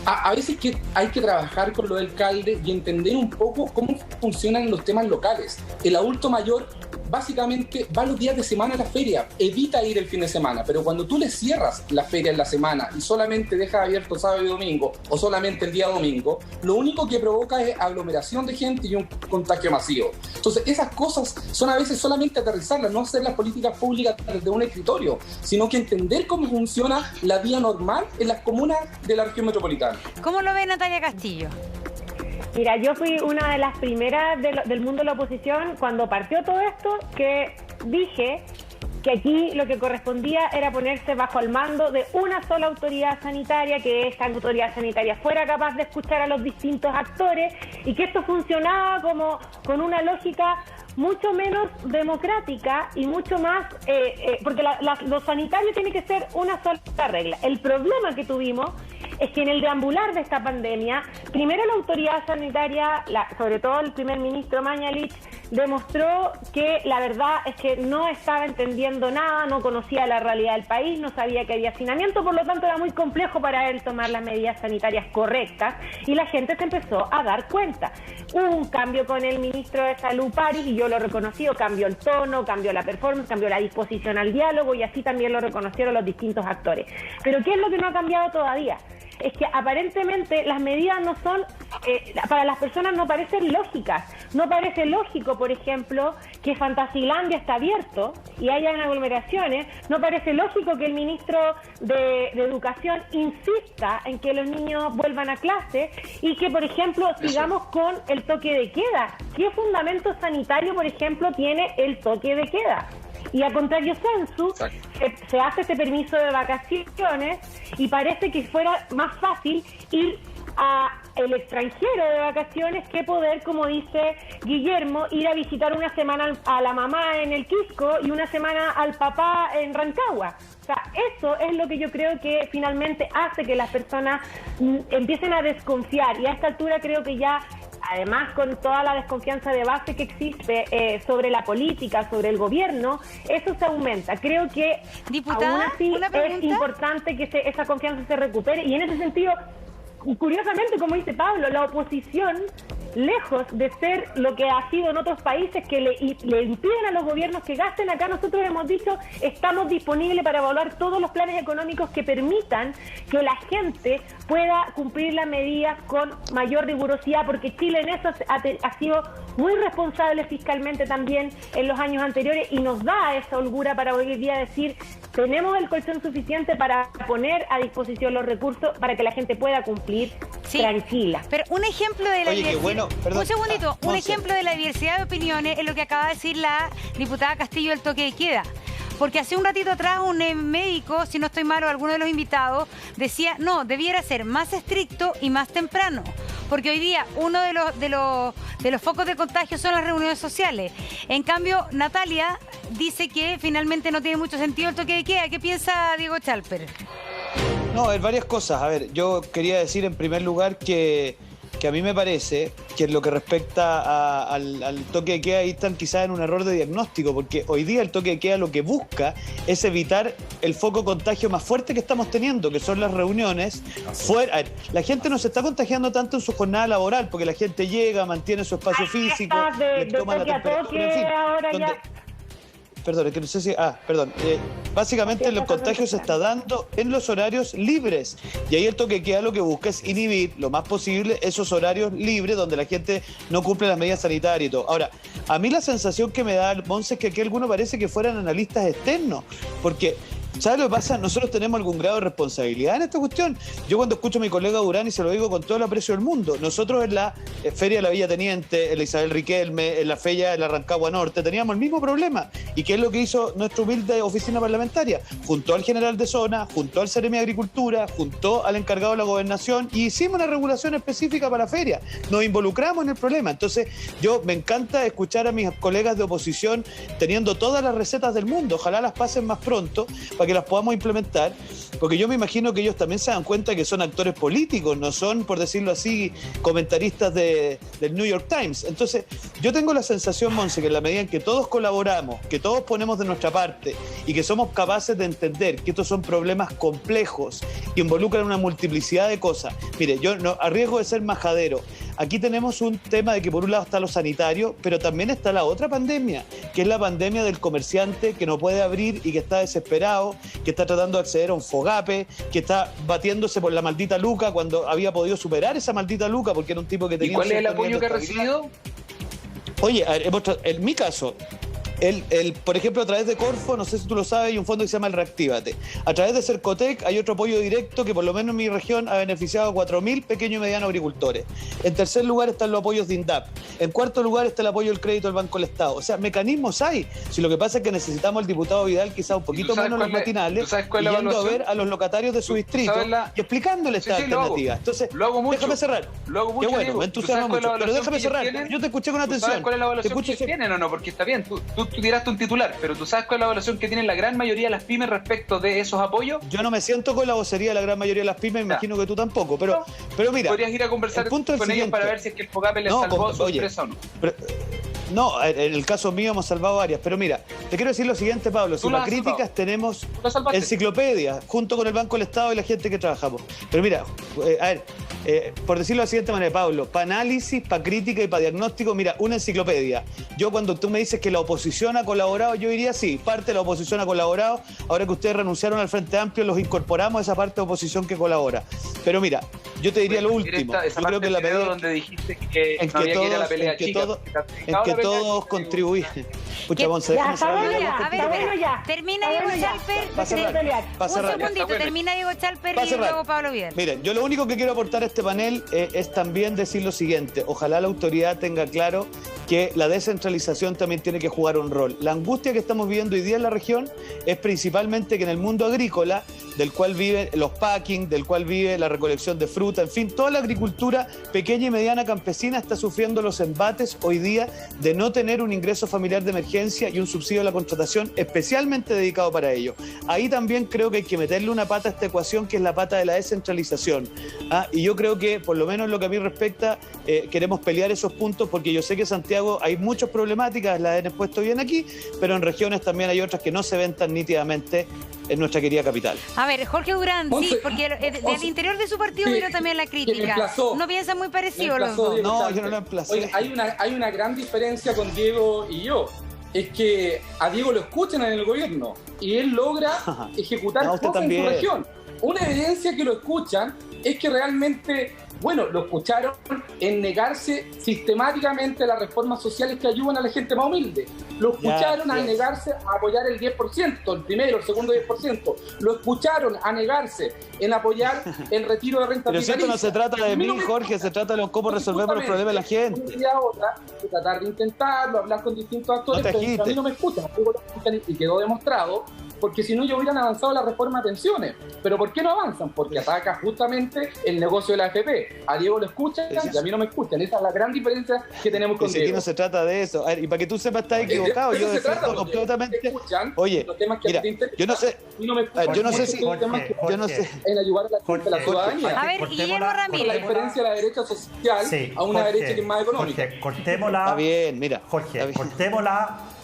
A veces que hay que trabajar con los alcaldes y entender un poco cómo funcionan los temas locales. El adulto mayor básicamente va los días de semana a la feria, evita ir el fin de semana, pero cuando tú le cierras la feria en la semana y solamente dejas abierto sábado y domingo o solamente el día domingo, lo único que provoca es aglomeración de gente y un contagio masivo. Entonces, Entonces, esas cosas son a veces solamente aterrizarlas, no hacer las políticas públicas desde un escritorio, sino que entender cómo funciona la vía normal en las comunas de la región metropolitana. ¿Cómo lo ve Natalia Castillo? Mira, yo fui una de las primeras del mundo de la oposición cuando partió todo esto, que dije que aquí lo que correspondía era ponerse bajo el mando de una sola autoridad sanitaria, que esta autoridad sanitaria fuera capaz de escuchar a los distintos actores y que esto funcionaba como con una lógica mucho menos democrática y mucho más, porque lo sanitario tiene que ser una sola regla. El problema que tuvimos es que en el deambular de esta pandemia, primero la autoridad sanitaria, sobre todo el primer ministro Mañalich, demostró que la verdad es que no estaba entendiendo nada, no conocía la realidad del país, no sabía que había hacinamiento, por lo tanto era muy complejo para él tomar las medidas sanitarias correctas y la gente se empezó a dar cuenta. Hubo un cambio con el ministro de Salud, París, y yo lo he reconocido, cambió el tono, cambió la performance, cambió la disposición al diálogo y así también lo reconocieron los distintos actores. Pero ¿qué es lo que no ha cambiado todavía? Es que aparentemente las medidas no son, para las personas no parecen lógicas. No parece lógico, por ejemplo, que Fantasilandia está abierto y hayan aglomeraciones. No parece lógico que el ministro de Educación insista en que los niños vuelvan a clase y que, por ejemplo, sigamos con el toque de queda. ¿Qué fundamento sanitario, por ejemplo, tiene el toque de queda? Y a contrario sensu, se hace este permiso de vacaciones y parece que fuera más fácil ir al extranjero de vacaciones que poder, como dice Guillermo, ir a visitar una semana a la mamá en el Quisco y una semana al papá en Rancagua. O sea, eso es lo que yo creo que finalmente hace que las personas empiecen a desconfiar, y a esta altura creo que ya, además con toda la desconfianza de base que existe sobre la política, sobre el gobierno, eso se aumenta. Creo que diputada, aún así es importante que esa confianza se recupere, y en ese sentido, curiosamente, como dice Pablo, la oposición, lejos de ser lo que ha sido en otros países que le impiden a los gobiernos que gasten, acá nosotros hemos dicho, estamos disponibles para evaluar todos los planes económicos que permitan que la gente pueda cumplir las medidas con mayor rigurosidad, porque Chile en eso ha sido muy responsable fiscalmente también en los años anteriores, y nos da esa holgura para hoy día decir, tenemos el colchón suficiente para poner a disposición los recursos para que la gente pueda cumplir tranquila. Pero un ejemplo de la diversidad, perdón, un segundito, un ejemplo de la diversidad de opiniones es lo que acaba de decir la diputada Castillo del toque de queda. Porque hace un ratito atrás un médico, si no estoy mal, o alguno de los invitados, decía, no, debiera ser más estricto y más temprano. Porque hoy día uno de los focos de contagio son las reuniones sociales. En cambio, Natalia dice que finalmente no tiene mucho sentido el toque de queda. ¿Qué piensa Diego Chalper? No, varias cosas. A ver, yo quería decir en primer lugar que a mí me parece que en lo que respecta al toque de queda, ahí están quizás en un error de diagnóstico, porque hoy día el toque de queda lo que busca es evitar el foco de contagio más fuerte que estamos teniendo, que son las reuniones. A ver, la gente no se está contagiando tanto en su jornada laboral, porque la gente llega, mantiene su espacio físico, le toma la temperatura, en fin, ahora ya. Perdón, es que no sé si... básicamente el contagio se está dando en los horarios libres. Y ahí el toque de queda lo que busca es inhibir lo más posible esos horarios libres donde la gente no cumple las medidas sanitarias y todo. Ahora, a mí la sensación que me da, Monse, es que aquí algunos parece que fueran analistas externos. Porque, ¿sabes lo que pasa? Nosotros tenemos algún grado de responsabilidad en esta cuestión. Yo cuando escucho a mi colega Durán, y se lo digo con todo el aprecio del mundo, nosotros en la Feria de la Villa Teniente, en la Isabel Riquelme, en la Feria de la Rancagua Norte, teníamos el mismo problema. ¿Y qué es lo que hizo nuestra humilde oficina parlamentaria? Juntó al general de zona, juntó al Seremi de Agricultura, juntó al encargado de la gobernación y hicimos una regulación específica para la feria. Nos involucramos en el problema. Entonces, yo me encanta escuchar a mis colegas de oposición teniendo todas las recetas del mundo. Ojalá las pasen más pronto para que las podamos implementar, porque yo me imagino que ellos también se dan cuenta que son actores políticos, no son, por decirlo así, comentaristas del New York Times. Entonces, yo tengo la sensación, Monse, que en la medida en que todos colaboramos, que todos ponemos de nuestra parte y que somos capaces de entender que estos son problemas complejos que involucran una multiplicidad de cosas. Mire, yo no, a riesgo de ser majadero, aquí tenemos un tema de que por un lado está lo sanitario, pero también está la otra pandemia, que es la pandemia del comerciante que no puede abrir y que está desesperado, que está tratando de acceder a un fogape, que está batiéndose por la maldita luca cuando había podido superar esa maldita luca porque era un tipo que tenía... ¿Y cuál es el apoyo que ha recibido? Oye, a ver, en mi caso, por ejemplo, a través de Corfo, no sé si tú lo sabes, hay un fondo que se llama el Reactívate. A través de Cercotec hay otro apoyo directo que por lo menos en mi región ha beneficiado a 4.000 pequeños y medianos agricultores. En tercer lugar están los apoyos de INDAP. En cuarto lugar está el apoyo del crédito del Banco del Estado. O sea, mecanismos hay. Si lo que pasa es que necesitamos al diputado Vidal quizá un poquito menos los matinales, yendo a ver a los locatarios de su distrito y explicándoles esta alternativa. Entonces, lo hago mucho. Déjame cerrar. Lo hago mucho. Qué bueno, me entusiasma mucho. Pero déjame cerrar. Yo te escuché con atención. ¿Sabes cuál es la evaluación que tienen o no? Porque está bien, tú tiraste un titular, pero ¿tú sabes cuál es la evaluación que tienen la gran mayoría de las pymes respecto de esos apoyos? Yo no me siento con la vocería de la gran mayoría de las pymes, me imagino que tú tampoco, pero mira... Podrías ir a conversar con ellos para ver si es que el FOGAPE les salvó su empresa o no. No, en el caso mío hemos salvado varias, pero mira, te quiero decir lo siguiente, Pablo, si para críticas tenemos enciclopedias, junto con el Banco del Estado y la gente que trabajamos. Pero mira, a ver, por decirlo de la siguiente manera, Pablo, para análisis, para crítica y para diagnóstico, mira, una enciclopedia. Yo cuando tú me dices que la oposición ha colaborado, yo diría sí, parte de la oposición ha colaborado, ahora que ustedes renunciaron al Frente Amplio, los incorporamos a esa parte de oposición que colabora. Pero mira, yo te diría lo último, yo creo que la pelea... donde dijiste que no había que ir a la pelea chica, en que todos contribuyen. Pucha, Monse, déjame cerrar. A ver, termina Diego Chalper. Un segundito, termina Diego Chalper y luego Pablo Vidal. Miren, yo lo único que quiero aportar a este panel es también decir lo siguiente. Ojalá la autoridad tenga claro que la descentralización también tiene que jugar un rol. La angustia que estamos viviendo hoy día en la región es principalmente que en el mundo agrícola, del cual viven los packing, del cual vive la recolección de fruta, en fin, toda la agricultura pequeña y mediana campesina está sufriendo los embates hoy día de no tener un ingreso familiar de emergencia y un subsidio a la contratación especialmente dedicado para ello. Ahí también creo que hay que meterle una pata a esta ecuación, que es la pata de la descentralización. Y yo creo que, por lo menos en lo que a mí respecta, queremos pelear esos puntos, porque yo sé que en Santiago hay muchas problemáticas, las he puesto bien aquí, pero en regiones también hay otras que no se ven tan nítidamente en nuestra querida capital. A ver, Jorge Durán, sí, porque del interior de su partido vino también la crítica. ¿No piensan muy parecido los dos? No, yo no lo emplacé. Oye, hay una gran diferencia con Diego y yo. Es que a Diego lo escuchan en el gobierno y él logra ejecutar cosas en su región. Una evidencia que lo escuchan es que realmente, bueno, lo escucharon en negarse sistemáticamente a las reformas sociales que ayudan a la gente más humilde. Lo escucharon a negarse a apoyar el 10%, el primero, el segundo 10%. Lo escucharon a negarse en apoyar el retiro de renta. Pero si esto no se trata de mí, Jorge, se trata de cómo resolvemos los problemas de la gente. Un día a otra, de tratar de intentarlo, hablar con distintos actores, pero a mí no me escuchan, y quedó demostrado. Porque si no, ya hubieran avanzado la reforma de pensiones. ¿Pero por qué no avanzan? Porque ataca justamente el negocio de la AFP. A Diego lo escuchan y a mí no me escuchan. Esa es la gran diferencia que tenemos con Diego. Aquí no se trata de eso. A ver, y para que tú sepas, estás equivocado. Yo defiendo completamente... Oye, mira, yo no sé... Yo no sé si... Yo no sé... En ayudar a la ciudadanía. A ver, Guillermo Ramírez. La diferencia de la derecha social a una derecha que es más económica. Cortémosla... Está bien, mira. Jorge,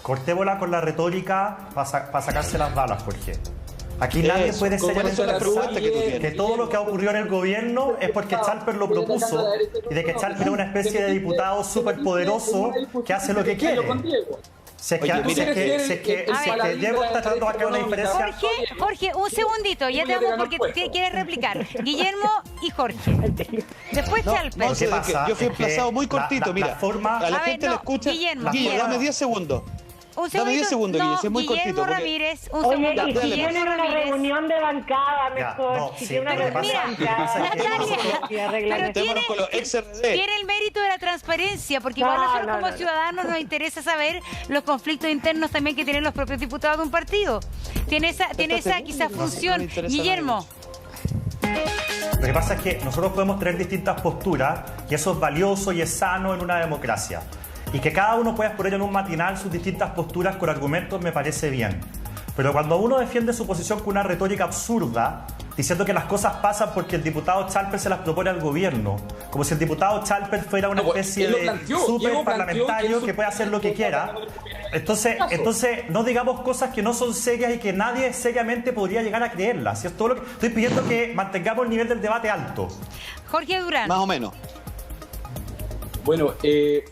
cortémosla con la retórica para sacarse las balas, Jorge. Aquí nadie puede ser que todo lo que ha ocurrido en el gobierno es porque Chalper lo propuso y de que Chalper es una especie de diputado superpoderoso que hace lo que quiere. Si es que Diego está tratando de crear una diferencia. Jorge, un segundito, ya te vamos porque quieres replicar. Guillermo y Jorge. Después Chalper. Yo fui emplazado muy cortito, mira. A la gente le escucha. Guillermo, dame 10 segundos. Dame 10 segundos, Guillermo, es muy cortito. Guillermo Ramírez, un segundo. segundo. Oye, y si tienen una reunión de bancada, mejor. Si tienen una reunión de bancada. Tiene el mérito de la transparencia, porque igual nosotros como ciudadanos nos interesa saber los conflictos internos también que tienen los propios diputados de un partido. Tiene esa quizás función. Guillermo. Lo que pasa es que nosotros podemos tener distintas posturas y eso es valioso y es sano en una democracia. Y que cada uno pueda exponer en un matinal sus distintas posturas con argumentos me parece bien. Pero cuando uno defiende su posición con una retórica absurda, diciendo que las cosas pasan porque el diputado Chalper se las propone al gobierno, como si el diputado Chalper fuera una especie de súper parlamentario que puede hacer lo que quiera. Entonces no digamos cosas que no son serias y que nadie seriamente podría llegar a creerlas. ¿Sí? Es todo lo que estoy pidiendo, que mantengamos el nivel del debate alto. Jorge Durán. Más o menos. Bueno,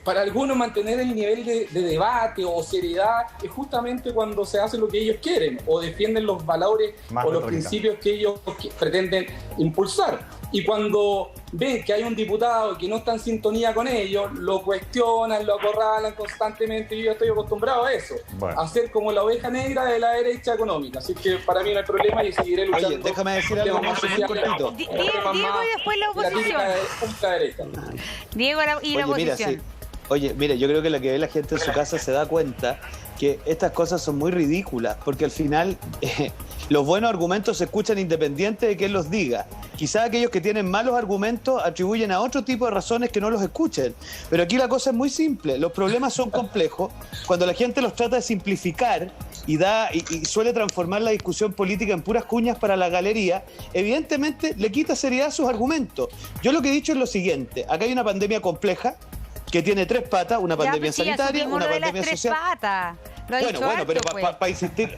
para algunos mantener el nivel de debate o seriedad es justamente cuando se hace lo que ellos quieren o defienden los valores o los principios que ellos pretenden impulsar. Y cuando ven que hay un diputado que no está en sintonía con ellos, lo cuestionan, lo acorralan constantemente, y yo estoy acostumbrado a eso, a ser como la oveja negra de la derecha económica. Así que para mí no hay problema y seguiré luchando. Oye, déjame decir algo más muy cortito. Diego y después la oposición. Diego y la oposición. Oye, mira, yo creo que la que ve la gente en su casa se da cuenta que estas cosas son muy ridículas, porque al final los buenos argumentos se escuchan independiente de quién los diga. Quizás aquellos que tienen malos argumentos atribuyen a otro tipo de razones que no los escuchen. Pero aquí la cosa es muy simple. Los problemas son complejos. Cuando la gente los trata de simplificar y suele transformar la discusión política en puras cuñas para la galería, evidentemente le quita seriedad a sus argumentos. Yo lo que he dicho es lo siguiente. Acá hay una pandemia compleja que tiene 3 patas, una pandemia sanitaria, una pandemia social. Bueno, pero para insistir,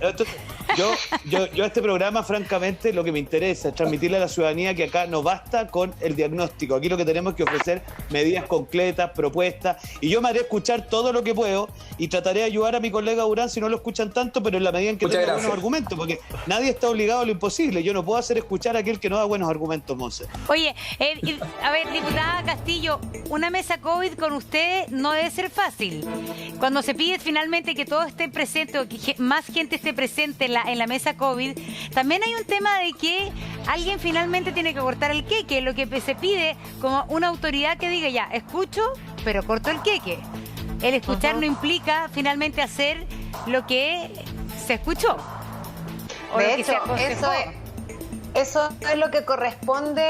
yo a este programa, francamente, lo que me interesa es transmitirle a la ciudadanía que acá no basta con el diagnóstico. Aquí lo que tenemos que ofrecer medidas concretas, propuestas, y yo me haré escuchar todo lo que puedo y trataré de ayudar a mi colega Durán si no lo escuchan tanto, pero en la medida en que tenga buenos argumentos, porque nadie está obligado a lo imposible. Yo no puedo hacer escuchar a aquel que no da buenos argumentos, Monse. Oye, a ver, diputada Castillo, una mesa COVID con usted no debe ser fácil. Cuando se pide finalmente que todo esté presente o que más gente esté presente en la mesa COVID, también hay un tema de que alguien finalmente tiene que cortar el queque, lo que se pide como una autoridad que diga ya, escucho, pero corto el queque. El escuchar no implica finalmente hacer lo que se escuchó. De hecho, eso es lo que corresponde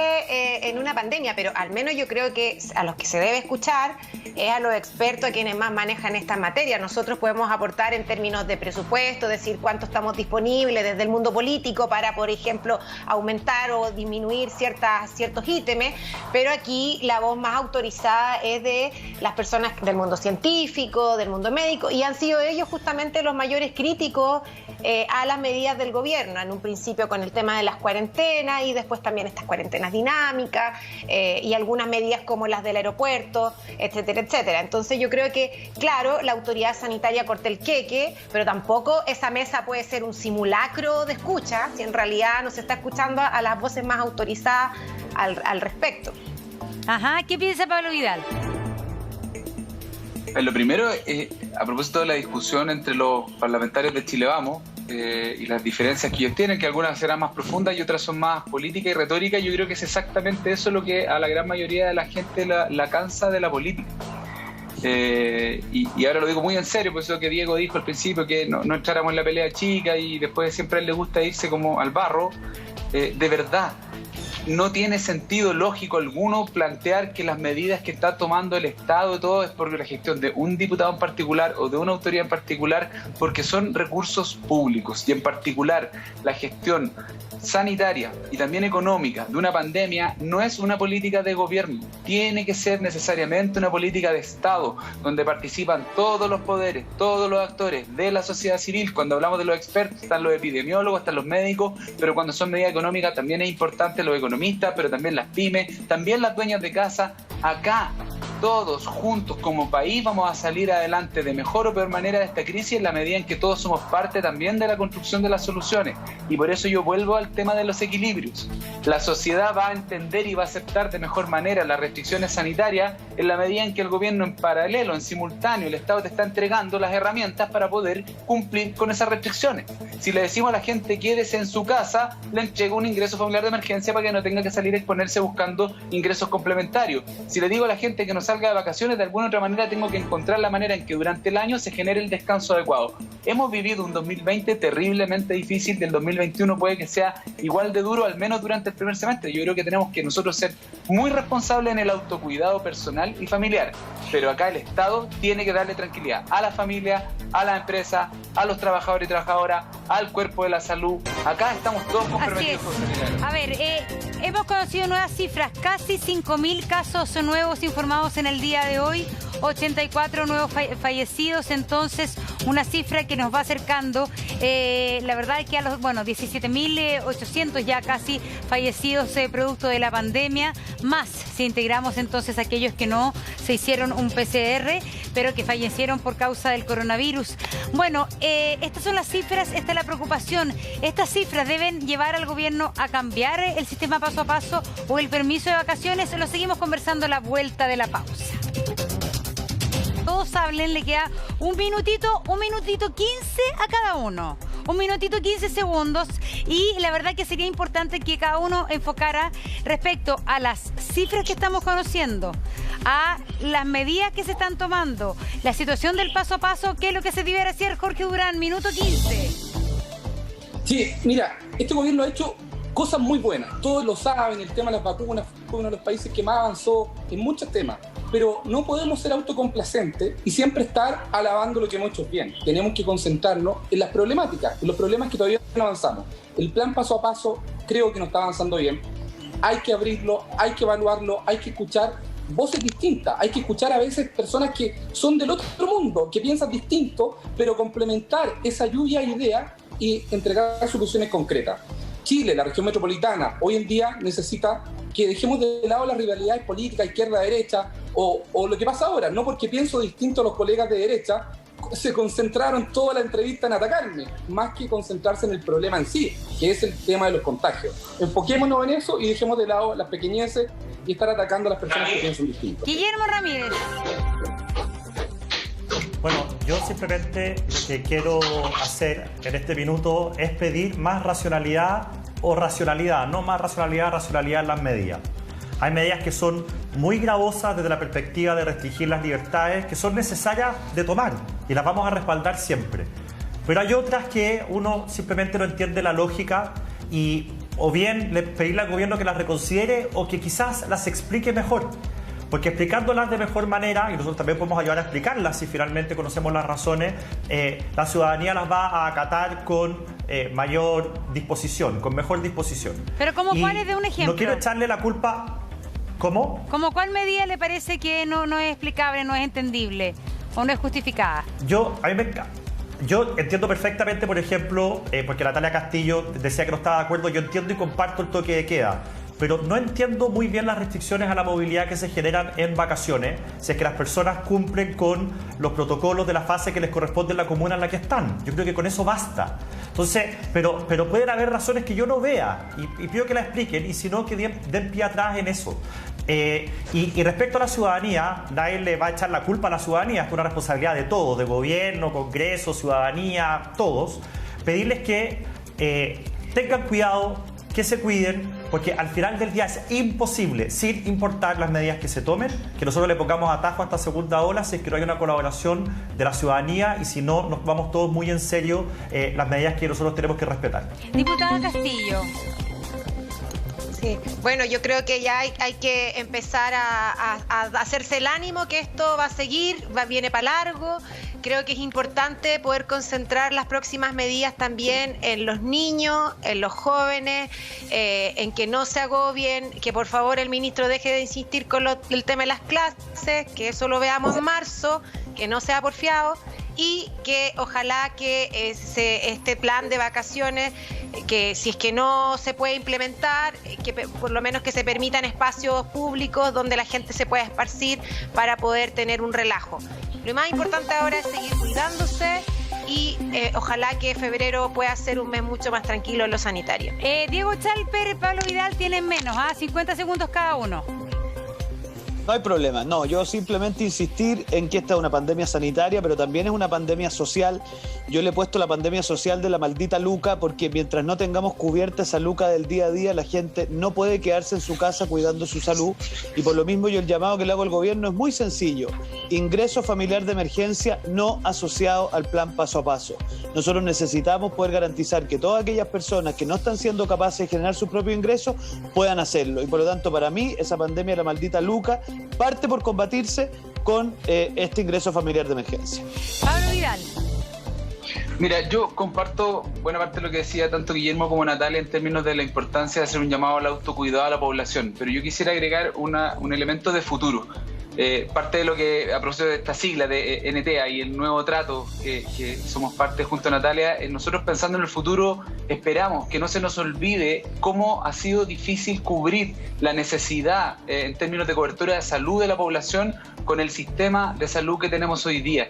en una pandemia, pero al menos yo creo que a los que se debe escuchar es a los expertos, a quienes más manejan esta materia. Nosotros podemos aportar en términos de presupuesto, decir cuánto estamos disponibles desde el mundo político para, por ejemplo, aumentar o disminuir ciertos ítems, pero aquí la voz más autorizada es de las personas del mundo científico, del mundo médico, y han sido ellos justamente los mayores críticos a las medidas del gobierno, en un principio con el tema de las cuarentenas y después también estas cuarentenas dinámicas y algunas medidas como las del aeropuerto, etcétera, etcétera. Entonces yo creo que, claro, la autoridad sanitaria corta el queque, pero tampoco esa mesa puede ser un simulacro de escucha si en realidad no se está escuchando a las voces más autorizadas al respecto. Ajá, ¿qué piensa Pablo Vidal? Lo primero, a propósito de la discusión entre los parlamentarios de Chile Vamos y las diferencias que ellos tienen, que algunas serán más profundas y otras son más políticas y retóricas, yo creo que es exactamente eso lo que a la gran mayoría de la gente la cansa de la política. Y ahora lo digo muy en serio, por eso que Diego dijo al principio que no entráramos en la pelea chica y después siempre a él le gusta irse como al barro. De verdad, no tiene sentido lógico alguno plantear que las medidas que está tomando el Estado y todo es por la gestión de un diputado en particular o de una autoridad en particular, porque son recursos públicos, y en particular la gestión sanitaria y también económica de una pandemia no es una política de gobierno, tiene que ser necesariamente una política de Estado, donde participan todos los poderes, todos los actores de la sociedad civil. Cuando hablamos de los expertos están los epidemiólogos, están los médicos, pero cuando son medidas económicas también es importante los economistas, pero también las pymes, también las dueñas de casa. Acá todos juntos como país vamos a salir adelante de mejor o peor manera de esta crisis en la medida en que todos somos parte también de la construcción de las soluciones. Y por eso yo vuelvo al tema de los equilibrios. La sociedad va a entender y va a aceptar de mejor manera las restricciones sanitarias en la medida en que el gobierno en paralelo, en simultáneo, el Estado te está entregando las herramientas para poder cumplir con esas restricciones. Si le decimos a la gente quédese en su casa, le entrego un ingreso familiar de emergencia para que no tenga que salir a exponerse buscando ingresos complementarios. Si le digo a la gente que no salga de vacaciones, de alguna otra manera tengo que encontrar la manera en que durante el año se genere el descanso adecuado. Hemos vivido un 2020 terriblemente difícil, del 2021 puede que sea igual de duro, al menos durante el primer semestre. Yo creo que tenemos que nosotros ser muy responsables en el autocuidado personal y familiar, pero acá el Estado tiene que darle tranquilidad a la familia, a la empresa, a los trabajadores y trabajadoras, al cuerpo de la salud. Acá estamos todos comprometidos con sanitario. A ver, hemos conocido nuevas cifras, casi 5.000 casos nuevos informados en el día de hoy, 84 nuevos fallecidos, entonces una cifra que nos va acercando, la verdad es que a los, 17.800 ya casi fallecidos producto de la pandemia, más si integramos entonces aquellos que no se hicieron un PCR, pero que fallecieron por causa del coronavirus. Bueno, estas son las cifras, esta es la preocupación. Estas cifras deben llevar al gobierno a cambiar el sistema paso a paso o el permiso de vacaciones. Lo seguimos conversando a la vuelta de la pausa. Todos hablen, le queda un minutito 15 a cada uno. Un minutito 15 segundos, y la verdad que sería importante que cada uno enfocara respecto a las cifras que estamos conociendo, a las medidas que se están tomando, la situación del paso a paso, qué es lo que se debiera hacer. Jorge Durán, minuto 15. Sí, mira, este gobierno ha hecho cosas muy buenas, todos lo saben, el tema de las vacunas fue uno de los países que más avanzó en muchos temas, pero no podemos ser autocomplacentes y siempre estar alabando lo que hemos hecho bien. Tenemos que concentrarnos en las problemáticas, en los problemas que todavía no avanzamos. El plan paso a paso creo que no está avanzando bien, hay que abrirlo, hay que evaluarlo, hay que escuchar voces distintas, hay que escuchar a veces personas que son del otro mundo, que piensan distinto, pero complementar esa lluvia de ideas y entregar soluciones concretas. Chile, la región metropolitana, hoy en día necesita que dejemos de lado las rivalidades políticas, izquierda-derecha, o lo que pasa ahora, no porque pienso distinto a los colegas de derecha, se concentraron toda la entrevista en atacarme, más que concentrarse en el problema en sí, que es el tema de los contagios. Enfoquémonos en eso y dejemos de lado las pequeñeces y estar atacando a las personas que piensan distinto. Guillermo Ramírez. Bueno, yo simplemente lo que quiero hacer en este minuto es pedir más racionalidad o racionalidad, no más racionalidad en las medidas. Hay medidas que son muy gravosas desde la perspectiva de restringir las libertades, que son necesarias de tomar y las vamos a respaldar siempre. Pero hay otras que uno simplemente no entiende la lógica y o bien pedirle al gobierno que las reconsidere o que quizás las explique mejor. Porque explicándolas de mejor manera, y nosotros también podemos ayudar a explicarlas si finalmente conocemos las razones, la ciudadanía las va a acatar con mayor disposición, con mejor disposición. Pero ¿cómo cuál es de un ejemplo? No quiero echarle la culpa. ¿Cómo? ¿Cómo cuál medida le parece que no es explicable, no es entendible o no es justificada? Yo entiendo perfectamente, por ejemplo, porque Natalia Castillo decía que no estaba de acuerdo, yo entiendo y comparto el toque de queda. Pero no entiendo muy bien las restricciones a la movilidad que se generan en vacaciones si es que las personas cumplen con los protocolos de la fase que les corresponde en la comuna en la que están. Yo creo que con eso basta. Entonces, pero pueden haber razones que yo no vea y pido que la expliquen y si no, que den pie atrás en eso. Y respecto a la ciudadanía, nadie le va a echar la culpa a la ciudadanía, es una responsabilidad de todos, de gobierno, Congreso, ciudadanía, todos. Pedirles que tengan cuidado, que se cuiden, porque al final del día es imposible, sin importar las medidas que se tomen, que nosotros le pongamos atajo a esta segunda ola si es que no hay una colaboración de la ciudadanía y si no, nos vamos todos muy en serio las medidas que nosotros tenemos que respetar. Diputada Castillo. Sí. Bueno, yo creo que ya hay que empezar a hacerse el ánimo que esto va a seguir, viene para largo. Creo que es importante poder concentrar las próximas medidas también en los niños, en los jóvenes, en que no se agobien, que por favor el ministro deje de insistir con el tema de las clases, que eso lo veamos en marzo, que no sea porfiado y que ojalá que este plan de vacaciones, que si es que no se puede implementar, que por lo menos que se permitan espacios públicos donde la gente se pueda esparcir para poder tener un relajo. Lo más importante ahora es seguir cuidándose y ojalá que febrero pueda ser un mes mucho más tranquilo en lo sanitario. Diego Chalper, Pablo Vidal tienen menos, 50 segundos cada uno. No hay problema, no, yo simplemente insistir en que esta es una pandemia sanitaria, pero también es una pandemia social. Yo le he puesto la pandemia social de la maldita luca, porque mientras no tengamos cubierta esa luca del día a día, la gente no puede quedarse en su casa cuidando su salud. Y por lo mismo yo el llamado que le hago al gobierno es muy sencillo: ingreso familiar de emergencia no asociado al plan paso a paso. Nosotros necesitamos poder garantizar que todas aquellas personas que no están siendo capaces de generar su propio ingreso puedan hacerlo. Y por lo tanto, para mí, esa pandemia de la maldita luca parte por combatirse con este ingreso familiar de emergencia. Pablo Vidal. Mira, yo comparto buena parte de lo que decía tanto Guillermo como Natalia en términos de la importancia de hacer un llamado al autocuidado a la población, pero yo quisiera agregar un elemento de futuro. parte de lo que, a propósito de esta sigla de NTA y el nuevo trato que somos parte junto a Natalia, nosotros pensando en el futuro esperamos que no se nos olvide cómo ha sido difícil cubrir la necesidad en términos de cobertura de salud de la población con el sistema de salud que tenemos hoy día.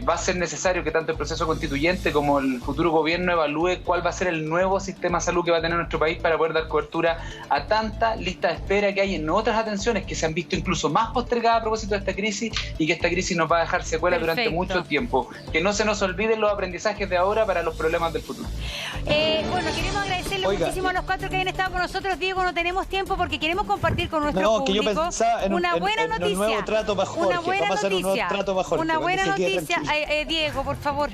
Va a ser necesario que tanto el proceso constituyente como el futuro gobierno evalúe cuál va a ser el nuevo sistema de salud que va a tener nuestro país para poder dar cobertura a tanta lista de espera que hay en otras atenciones que se han visto incluso más postergadas a propósito de esta crisis y que esta crisis nos va a dejar secuelas durante mucho tiempo. Que no se nos olviden los aprendizajes de ahora para los problemas del futuro. Bueno, queremos agradecerle muchísimo a los 4 que han estado con nosotros. Diego, no tenemos tiempo porque queremos compartir con nuestro público que yo pensaba en una buena noticia. Un nuevo trato para Jorge. Una buena Vamos a hacer un nuevo trato para Jorge. Una buena noticia. Diego, por favor.